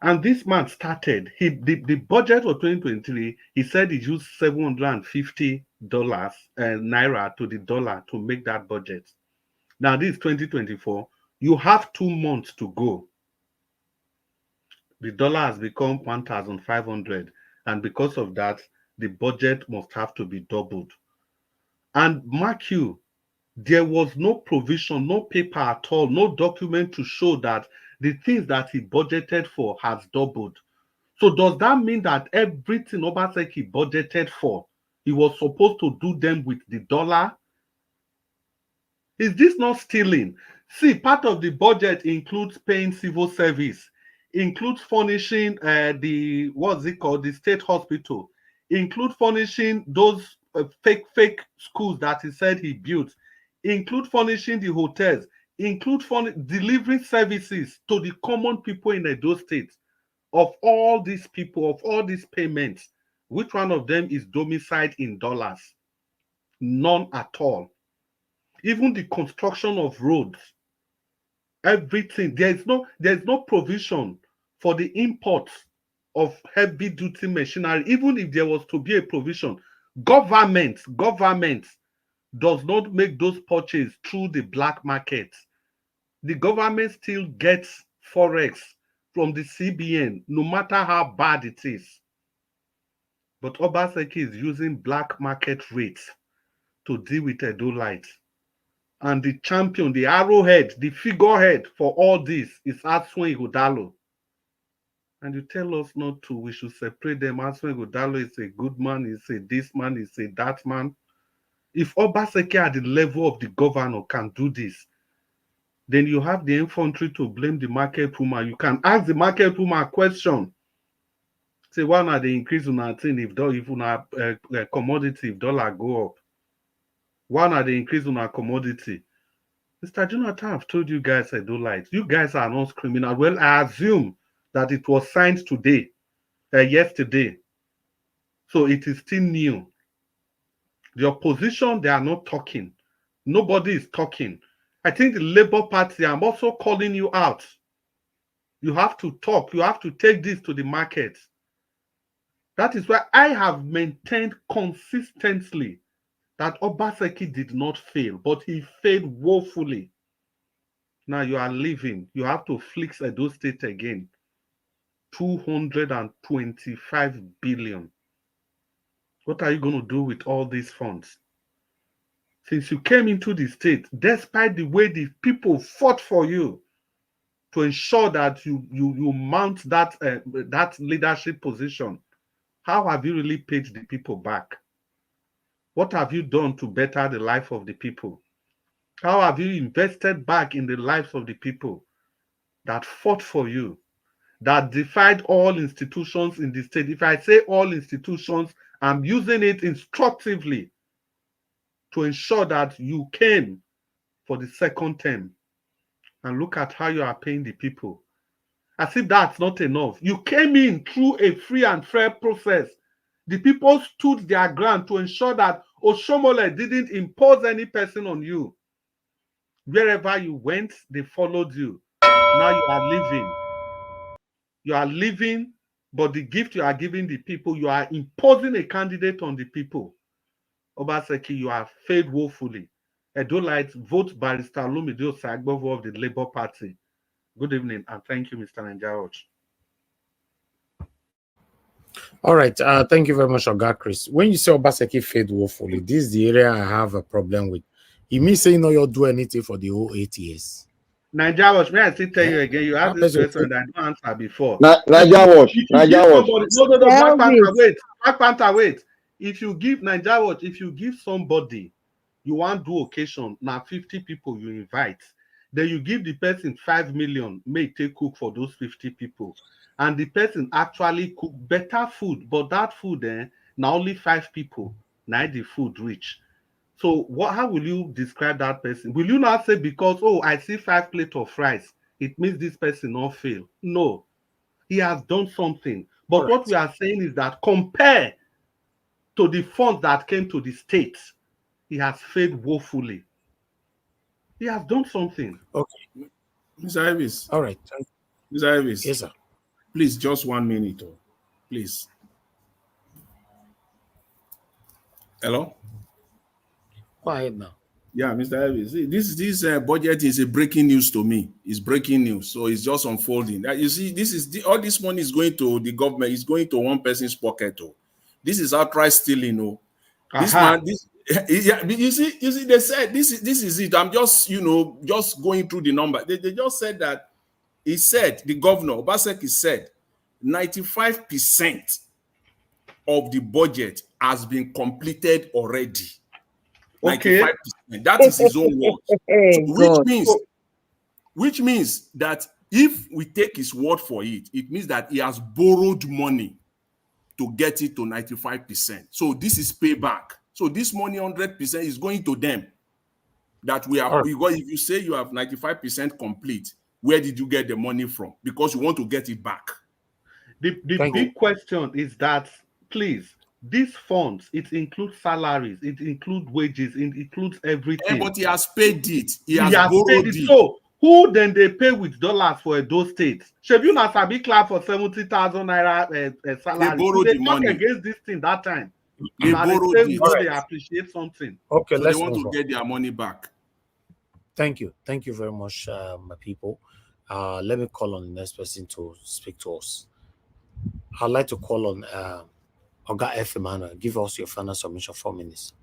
And this man started, the budget for 2023, he said he used $750 naira to the dollar to make that budget. Now this is 2024. You have 2 months to go. The dollar has become 1,500. And because of that, the budget must have to be doubled. And mark you, there was no provision, no paper at all, no document to show that the things that he budgeted for has doubled. So does that mean that everything Obaseki budgeted for, he was supposed to do them with the dollar? Is this not stealing? See, part of the budget includes paying civil service, includes furnishing what's it called, the state hospital, include furnishing those fake schools that he said he built, include furnishing the hotels, include delivering services to the common people in Edo State. Of all these people, of all these payments, which one of them is domiciled in dollars? None at all. Even the construction of roads, everything, there's no provision for the import of heavy duty machinery. Even if there was to be a provision, government does not make those purchases through the black market. The government still gets forex from the CBN, no matter how bad it is. But Obaseki is using black market rates to deal with Edolite. And the champion, the arrowhead, the figurehead for all this is Aswen Ighodalo. And you tell us not to, we should separate them. Aswen Ighodalo is a good man, he's a this man, he's a that man. If Obaseki at the level of the governor can do this, then you have the infantry to blame the market woman. You can ask the market woman a question. Say, why not they increase on our thing if commodity, if dollar go up? Why not they increase on our commodity? Mr. Jonathan, I've told you guys I don't like. You guys are not criminal. Well, I assume that it was signed today, yesterday. So it is still new. The opposition, they are not talking. Nobody is talking. I think the Labour Party, I'm also calling you out. You have to talk. You have to take this to the market. That is why I have maintained consistently that Obaseki did not fail, but he failed woefully. Now you are leaving. You have to fix Edo State again. 225 billion. What are you going to do with all these funds? Since you came into the state, despite the way the people fought for you to ensure that you mount that leadership position, how have you really paid the people back? What have you done to better the life of the people? How have you invested back in the lives of the people that fought for you, that defied all institutions in the state? If I say all institutions, I'm using it instructively to ensure that you came for the second term. And look at how you are paying the people. As if that's not enough. You came in through a free and fair process. The people stood their ground to ensure that Oshomole didn't impose any person on you. Wherever you went, they followed you. Now you are leaving. You are leaving, but the gift you are giving the people, you are imposing a candidate on the people. Obaseki, you have failed woefully. Edolites, vote Barrister Lumide Osagbovo of the Labour Party. Good evening, and thank you, Mr. Nanjaroch. All right. Thank you very much, Oga Chris. When you say Obaseki failed woefully, this is the area I have a problem with. You mean saying no, you'll do anything for the whole 8 years? Nanjaroch, may I still tell you again? You asked this question that I don't answer before. Naija Watch. Black Panther, wait. If you give Naija Watch, if you give somebody, you want do occasion, now 50 people you invite, then you give the person 5 million, may take cook for those 50 people. And the person actually cook better food, but that food, now only 5 people, now the food rich. So how will you describe that person? Will you not say because, oh, I see 5 plates of rice, it means this person not fail? No, he has done something. But what we are saying is that compare to the funds that came to the state, he has failed woefully. He has done something. Okay. Mr. Ivis. All right. Mr. Ivis. Yes, sir. Please, just 1 minute, please. Hello? Go ahead now. Yeah, Mr. Elvis, this budget is a breaking news to me. It's breaking news, so it's just unfolding. You see, all this money is going to the government. It's going to one person's pocket. This is outright stealing. This man, yeah. You see, they said this is it. I'm just just going through the number. They just said that he said the governor Obaseki said 95% of the budget has been completed already. 95%. That is his own words. So, which means that if we take his word for it, it means that he has borrowed money to get it to 95%. So this is payback. So this money 100% is going to them. That we got. If you say you have 95% complete, where did you get the money from? Because you want to get it back. The big question is that, please, these funds, it includes salaries, it includes wages, it includes everything. But he has paid it. He has borrowed it. So who then they pay with dollars for those states? Should you not be clap for 70,000 naira salary? They borrowed the money against this thing that time. They borrowed it. They appreciate something. Okay, so let's they want to get their money back. Thank you very much, my people. Let me call on the next person to speak to us. I'd like to call on Oga F. Emmanuel. Give us your final submission, 4 minutes.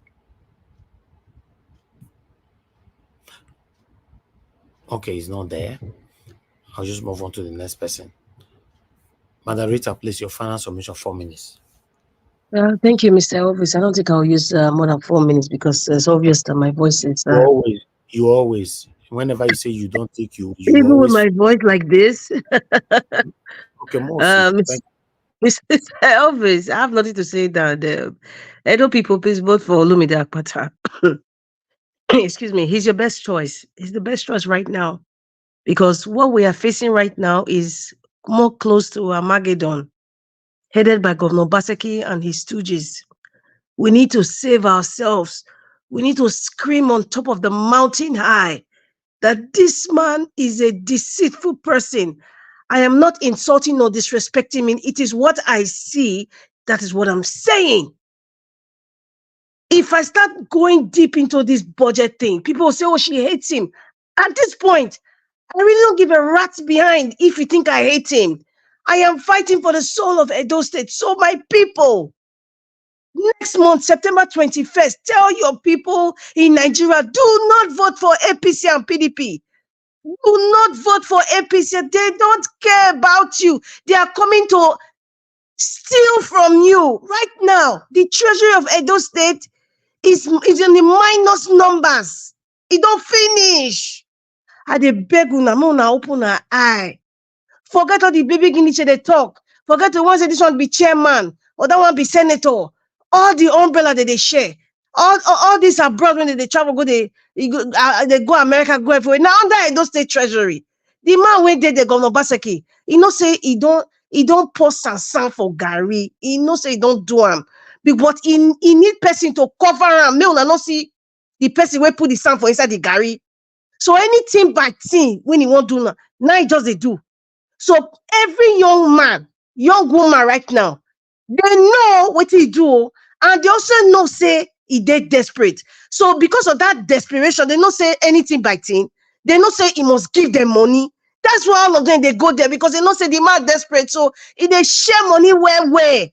Okay, he's not there. I'll just move on to the next person. Madam Rita, please, your final submission, 4 minutes. Thank you, Mr. Elvis. I don't think I'll use more than 4 minutes because it's obvious that my voice is... You always, whenever you say you don't think you even always... with my voice like this. Okay, Mr. Elvis, I have nothing to say that Edo people, please vote for Olumide Akpata. Excuse me, he's your best choice. He's the best choice right now because what we are facing right now is more close to Armageddon, headed by Governor Baseki and his stooges. We need to save ourselves. We need to scream on top of the mountain high that this man is a deceitful person. I am not insulting or disrespecting him. It is what I see. That is what I'm saying. If I start going deep into this budget thing, people will say, oh, she hates him. At this point, I really don't give a rat's behind if you think I hate him. I am fighting for the soul of Edo State. So my people, next month, September 21st, tell your people in Nigeria, do not vote for APC and PDP. Do not vote for APC. They don't care about you. They are coming to steal from you. Right now, the treasury of Edo State is in the minus numbers. It don't finish. I dey beg una, open her eye. Forget all the baby guinea they talk. Forget the ones that this one be chairman or that one be senator. All the umbrella that they share. All these abroad when they travel, they go America, go everywhere. Now under Edo State Treasury, the man went there, the Governor Baseki, say he don't post and sound for Gary. He say he don't do him. But he need person to cover him. Me una not see the person will put the sound for inside the Gary. So anything by thing when he won't do now he just they do. So every young man, young woman right now, they know what he do, and they also know say he dead desperate. So because of that desperation, they don't say anything by thing. They don't say he must give them money. That's why all of them they go there because they don't say the man desperate. So if they share money where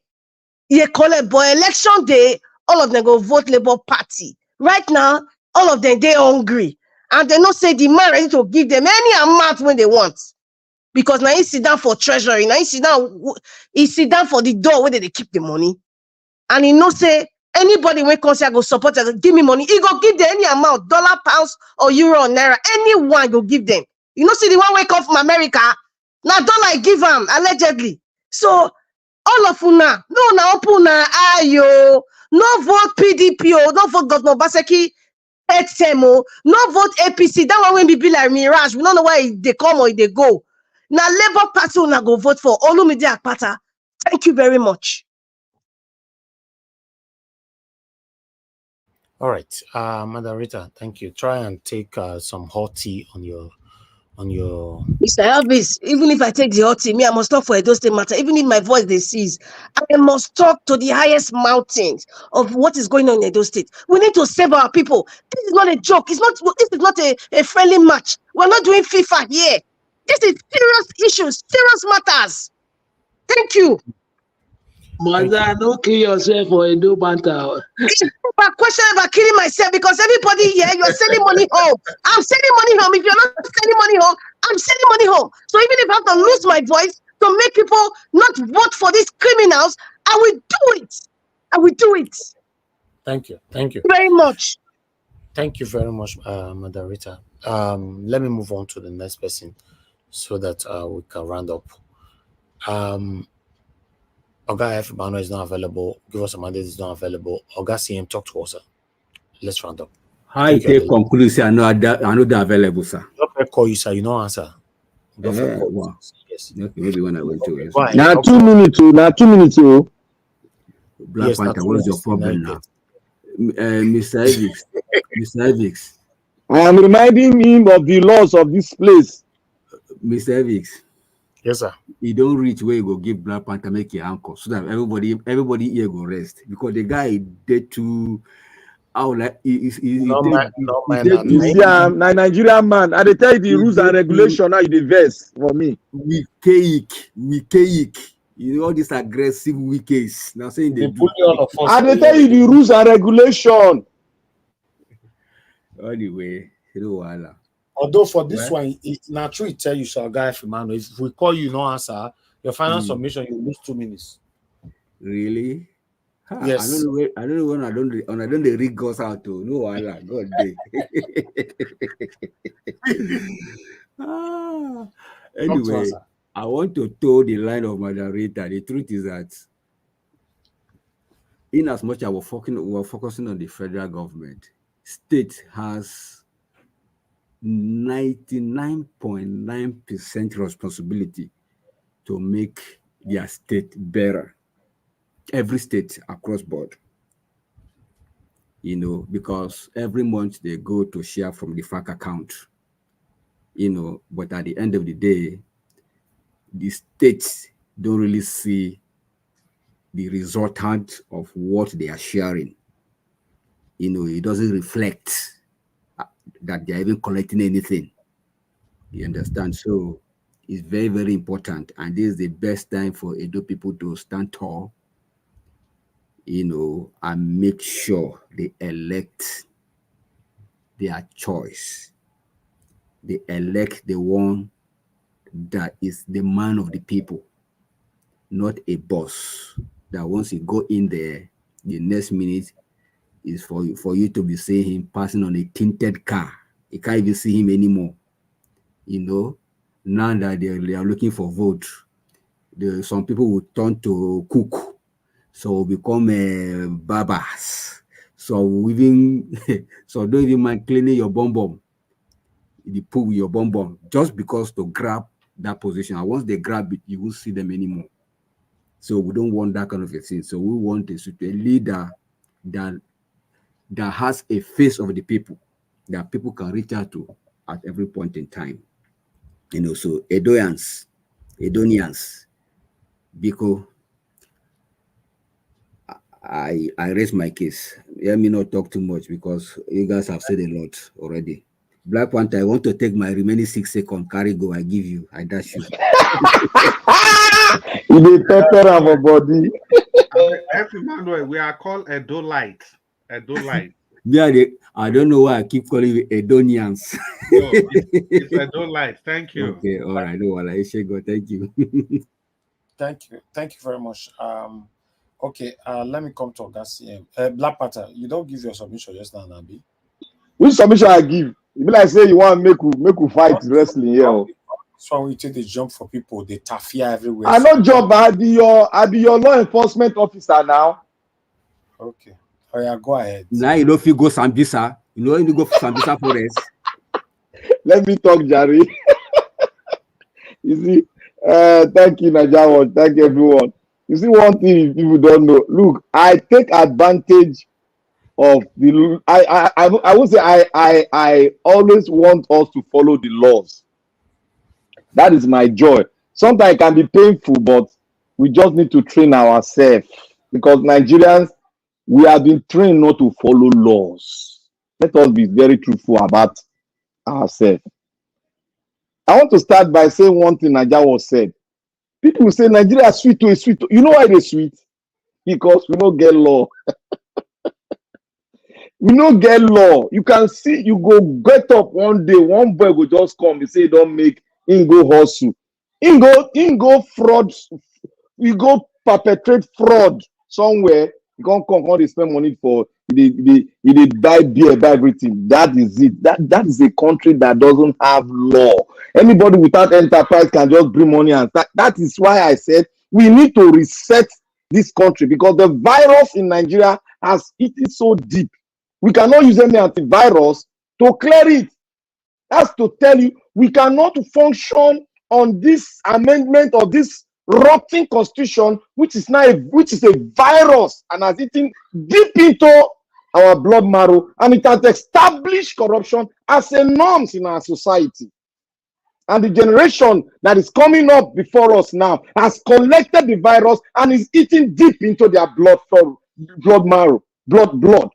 you call it boy election day, all of them go vote Labour Party. Right now, all of them they hungry, and they don't say the man ready to give them any amount when they want. Because now he sit down for treasury, now he sit down for the door where they keep the money. And he know say anybody when come say I go support them, give me money, he go give them any amount, dollar, pounds, or euro, or naira, anyone go give them. You know, see the one way come from America, now dollar give them allegedly. So all of una, no na open na ayo, no vote PDP, no vote Governor Baseki. No vote APC. That one will be like Mirage. We don't know why they come or they go. Now Labour Party will go vote for Olumide Akpata. Thank you very much. All right, Madam Rita, thank you. Try and take some hot tea on on your. Mr. Elvis, even if I take the hot me, I must talk for a State matter. Even if my voice they seize, I must talk to the highest mountains of what is going on in Edo State. We need to save our people. This is not a joke. This is not a friendly match. We're not doing FIFA here. This is serious issues, serious matters. Thank you. Mother, don't kill yourself for Edo banter. A question about killing myself because everybody here, you're sending money home. I'm sending money home. If you're not sending money home, I'm sending money home. So even if I have to lose my voice to make people not vote for these criminals, I will do it. I will do it. Thank you. Thank you very much. Thank you very much, Madam Rita. Let me move on to the next person so that we can round up. Oga F. Bano is not available. Give us a mandate is not available. Oga CM, talk to us, sir. Let's round up. I take conclusion. I know they're available, sir. I call you, sir. You know answer. Wow. Yes. Okay, maybe when I went to it. Now 2 minutes. Now 2 minutes. Black Panther, what is your problem now? Mr. Evix. Mr. Evix. I am reminding him of the laws of this place. Mr. Evix. Yes, sir. You don't reach where you go give Black Panther make your anchor so that everybody here go rest because the guy did to like you see, I'm a Nigerian man. I tell you the rules and regulation now. You verse for me. We cake. You know all these aggressive wickets. Now saying they do. I tell you the rules and regulation. Anyway, you although for this one, now true tell you, so guy Fimano, if we call you no answer, your final submission you lose 2 minutes. Really? Yes. I don't know when I don't read goes out to no God day. Anyway, I want to toe the line of Madam Rita. The truth is that in as much as we're focusing on the federal government, state has 99.9% responsibility to make their state better. Every state across board, because every month they go to share from the FAC account, but at the end of the day, the states don't really see the resultant of what they are sharing. It doesn't reflect that they're even collecting anything. You understand? So it's very, very important. And this is the best time for Edo people to stand tall, and make sure they elect their choice. They elect the one that is the man of the people, not a boss that once you go in there, the next minute is for you to be seeing him passing on a tinted car. You can't even see him anymore. Now that they are looking for vote, some people will turn to cook. So become barbers. So don't even mind cleaning your bum. You put with your bum just because to grab that position. And once they grab it, you won't see them anymore. So we don't want that kind of a thing. So we want a leader that has a face of the people that people can reach out to at every point in time. So Edonians, because I raise my case. Let me not talk too much because you guys have said a lot already. Black Panther, I want to take my remaining 6 seconds. Carry go. I give you. I dash you. You dey pepper our body. Emmanuel, we are called Edolite. Yeah, I don't know why I keep calling you Edonians. No, it's Edolite. Thank you. Okay, all right. No, I should go. Thank you. Thank you very much. Okay, let me come to Oga Black Panther, you don't give your submission just now, Nabi. Which submission I give? You be like say you want make we fight wrestling here. So when you take the jump for people, they tafia everywhere. I not jump. I be your law enforcement officer now. Okay. Oh yeah, go ahead. Now you know if you go Sambisa, you go for Sambisa Forest. Let me talk, Jerry. You see, thank you, Najawa. Thank everyone. You see, one thing people don't know. Look, I take advantage of I would say I always want us to follow the laws. That is my joy. Sometimes it can be painful, but we just need to train ourselves because Nigerians, we have been trained not to follow laws. Let us be very truthful about ourselves. I want to start by saying one thing Naija was said. People say Nigeria is sweet to a sweet. You know why they sweet? Because we don't get law. We don't get law. You can see, you go get up one day, one boy will just come, he say don't make, him go hustle. Him go fraud, you go perpetrate fraud somewhere, you can't come they spend money for, they buy beer, buy everything. That is it. That is a country that doesn't have law. Anybody without enterprise can just bring money and that is why I said we need to reset this country because the virus in Nigeria has eaten so deep. We cannot use any antivirus to clear it. That's to tell you we cannot function on this amendment of this rotting constitution, which is a virus and has eaten deep into our blood marrow, and it has established corruption as a norm in our society. And the generation that is coming up before us now has collected the virus and is eating deep into their blood marrow, blood.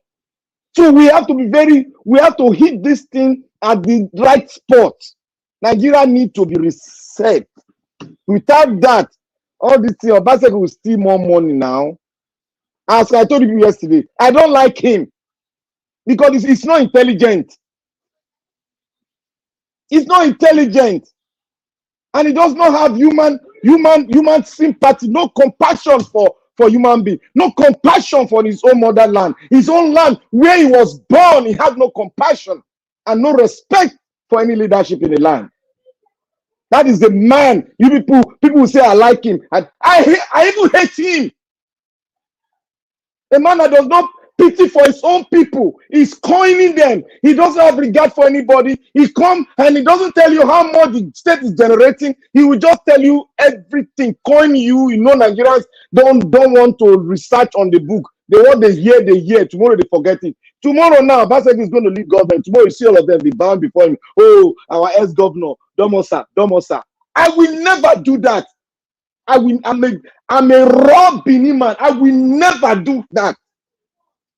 So we have to hit this thing at the right spot. Nigeria needs to be reset. Without that, all this thing, Obaseki will steal more money now. As I told you yesterday, I don't like him because it's not intelligent. It's not intelligent. And he does not have human sympathy, no compassion for human being, no compassion for his own motherland, his own land where he was born. He has no compassion and no respect for any leadership in the land. That is the man. You people say I like him. I even hate him. A man that does not pity for his own people. He's coining them. He doesn't have regard for anybody. He come and he doesn't tell you how much the state is generating. He will just tell you everything. Coin you. You know, Nigerians don't want to research on the book. They want the year. Tomorrow they forget it. Tomorrow now, Basek is going to leave government. Tomorrow you see all of them be bound before him. Oh, our ex-governor, Domosa. I will never do that. I'm a raw Benin man. I will never do that.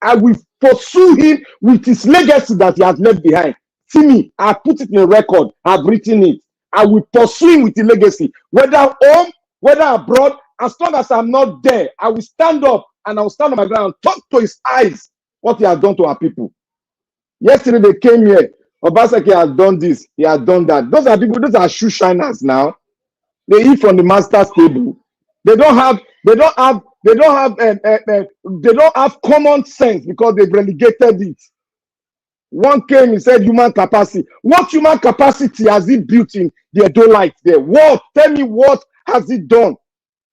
I will pursue him with his legacy that he has left behind. See me, I put it in a record. I've written it. I will pursue him with the legacy, whether home, whether abroad. As long as I'm not there, I will stand up and I will stand on my ground and talk to his eyes what he has done to our people. Yesterday they came here. Obaseki has done this. He has done that. Those are people. Those are shoe shiners now. They eat from the master's table. They don't have common sense because they've relegated it. One came, he said human capacity. What human capacity has he built in the Edo light there? What? Tell me what has he done?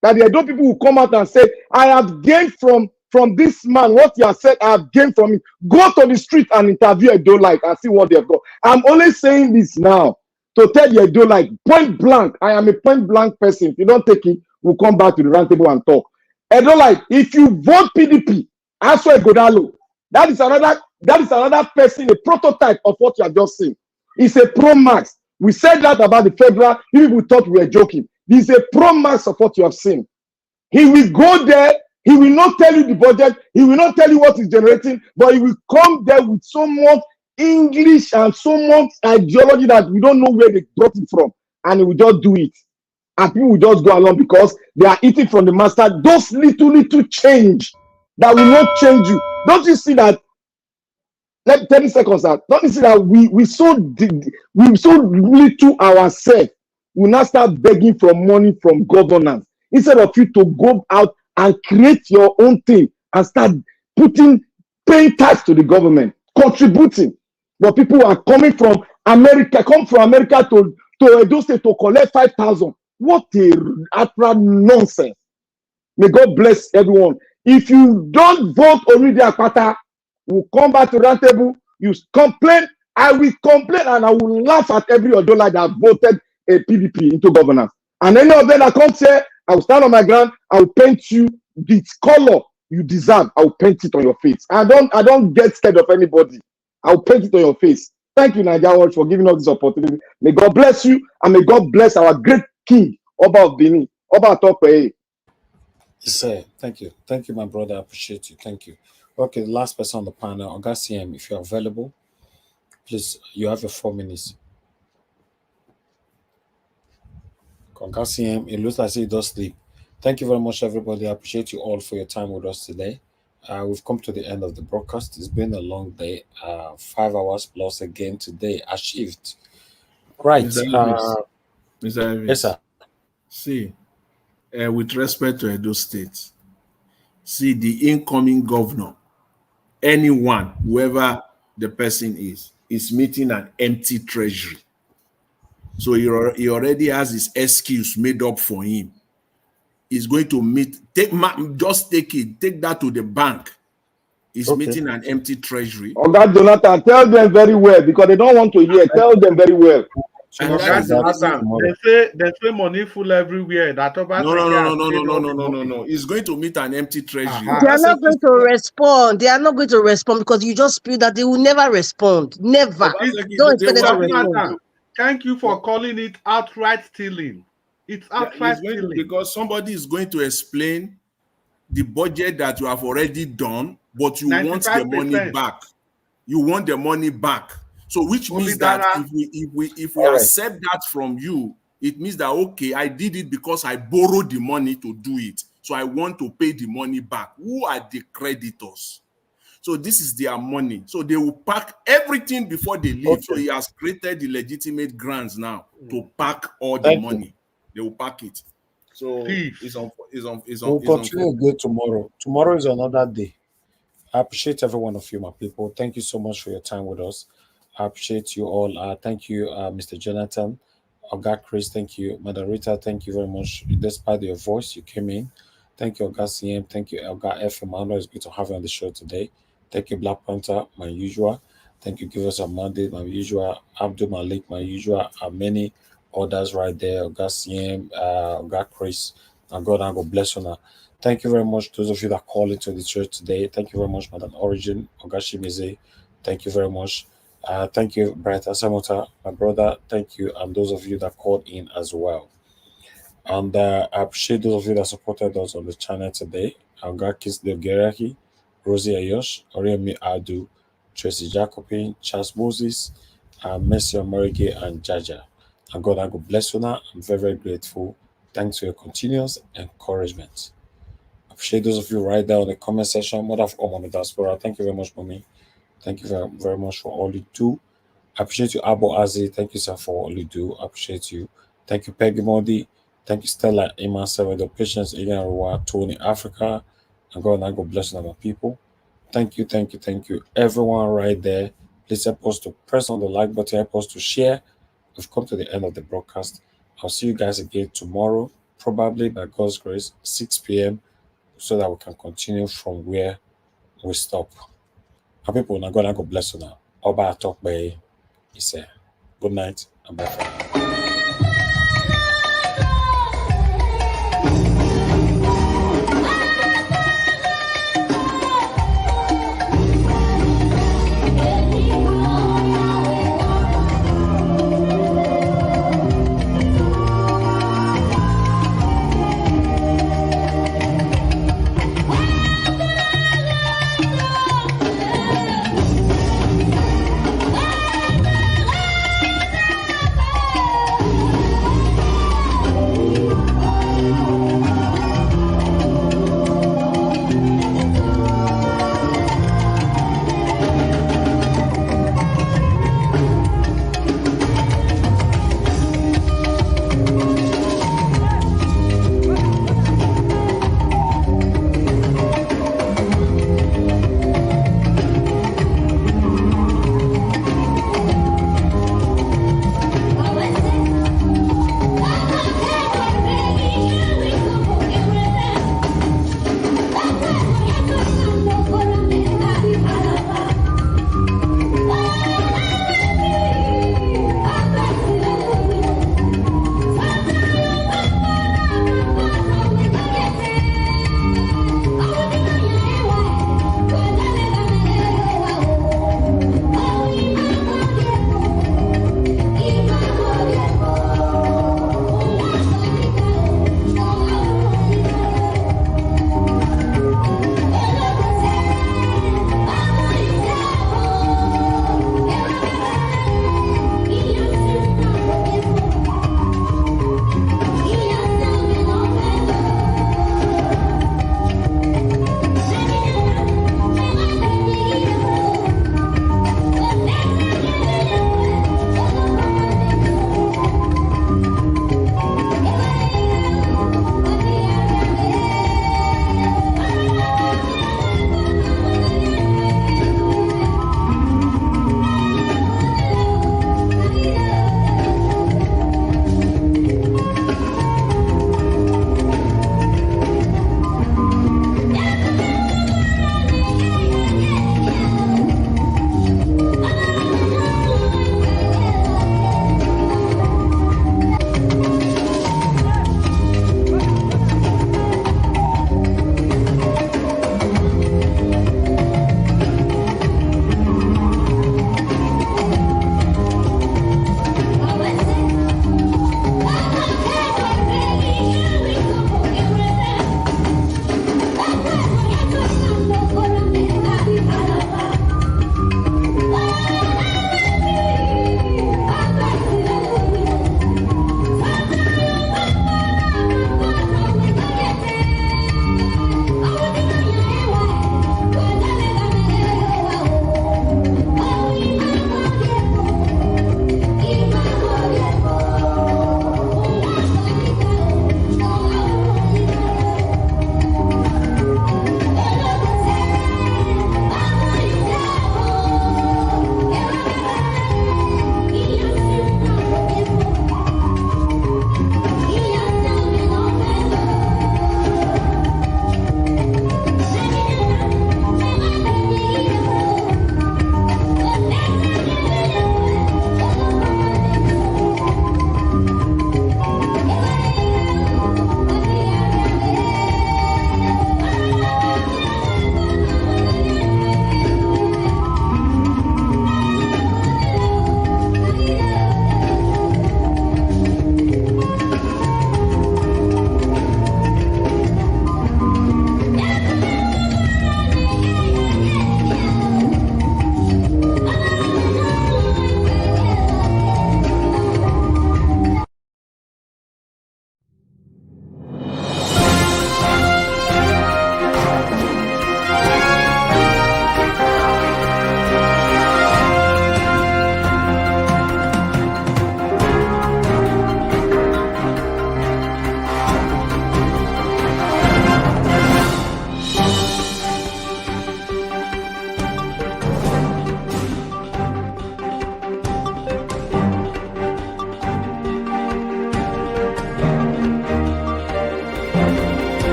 That the Edo people will come out and say, I have gained from this man, what he has said, I have gained from it. Go to the street and interview Edo light and see what they've got. I'm only saying this now to tell the Edo light, point blank, I am a point blank person. If you don't take it, we'll come back to the round table and talk. Edo light, if you vote PDP, Aswe Godalo, that is another person, a prototype of what you have just seen. It's a pro max. We said that about the federal. People thought we were joking. This is a pro max of what you have seen. He will go there. He will not tell you the budget. He will not tell you what he's generating, but he will come there with so much English and so much ideology that we don't know where they brought it from, and he will just do it. And people will just go along because they are eating from the master. Those little change that will not change you. Don't you see that? Let 30 seconds out. Don't you see that we so little ourselves? We now start begging for money from governance instead of you to go out and create your own thing and start paying tax to the government, contributing. But people are coming from America, to Edo State to collect 5,000. What a utter nonsense. May God bless everyone. If you don't vote Oride Akpata, we'll come back to that table. You complain, I will complain, and I will laugh at every other lie that voted a PDP into governance. And any of them that comes here, I will stand on my ground. I will paint you the color you deserve. I will paint it on your face. I don't get scared of anybody. I will paint it on your face. Thank you, Nigeria Watch, for giving us this opportunity. May God bless you, and may God bless our great King, Oba of Benin, Oba Atokpe. Sir, thank you. Thank you, my brother. I appreciate you. Thank you. Okay, the last person on the panel, Ogacm, if you're available, please, you have your 4 minutes. Ogacm, it looks like he does sleep. Thank you very much, everybody. I appreciate you all for your time with us today. We've come to the end of the broadcast. It's been a long day. 5 hours plus again today achieved. Right. Mr. Elvis. Yes, sir. See, with respect to Edo State, see the incoming governor, anyone, whoever the person is meeting an empty treasury. So he already has his excuse made up for him. He's going to just take that to the bank. He's meeting an empty treasury. Oga Jonathan, tell them very well because they don't want to hear. Tell them very well. And that's they say money full everywhere. No. He's going to meet an empty treasury. They are not going to respond. They are not going to respond because you just feel that they will never respond. Never. Don't expect them to respond. Thank you for calling it outright stealing. It's outright stealing. Because somebody is going to explain the budget that you have already done, but you 95%. Want the money back. You want the money back. So which means that if we accept that from you, it means that, okay, I did it because I borrowed the money to do it. So I want to pay the money back. Who are the creditors? So this is their money. So they will pack everything before they leave. Okay. So he has created the legitimate grants now to pack all the money. They will pack it. So we'll continue again tomorrow. Tomorrow is another day. I appreciate every one of you, my people. Thank you so much for your time with us. I appreciate you all. Thank you, Mr. Jonathan. Oga Chris, thank you. Madam Rita, thank you very much. Despite your voice, you came in. Thank you, Oga CM. Thank you, Oga F. Emmanuel. It's good to have you on the show today. Thank you, Black Panther, my usual. Thank you, Give Us a Monday, my usual. Abdul Malik, my usual. Many others right there. Oga CM, Oga Chris. And God bless you now. Thank you very much, those of you that called into the church today. Thank you very much, Madam Origin, Ogashimize. Thank you very much. Thank you, Bright Asamota, my brother. Thank you, and those of you that called in as well. And I appreciate those of you that supported us on the channel today. Agakis Devgeraki, Rosie Ayosh, Oriemi Adu, Tracy Jacobin, Charles Moses, Mercy Omarige, and Jaja. And God bless you now. I'm very, very grateful. Thanks for your continuous encouragement. I appreciate those of you right there in the comment section. Mother of all, Mommy Diaspora. Thank you very much, Mommy. Thank you very, very much for all you do. I appreciate you, Abo Azi. Thank you, sir, for all you do. I appreciate you. Thank you, Peggy Modi. Thank you, Stella, Iman, the Patience, Igan Rua, Tony, Africa. And God bless our people. Thank you. Everyone right there. Please help us to press on the like button, help us to share. We've come to the end of the broadcast. I'll see you guys again tomorrow, probably by God's grace, 6 p.m., so that we can continue from where we stop. Our people, God bless you now. Oba Atokbe, he said. Good night and bye for now.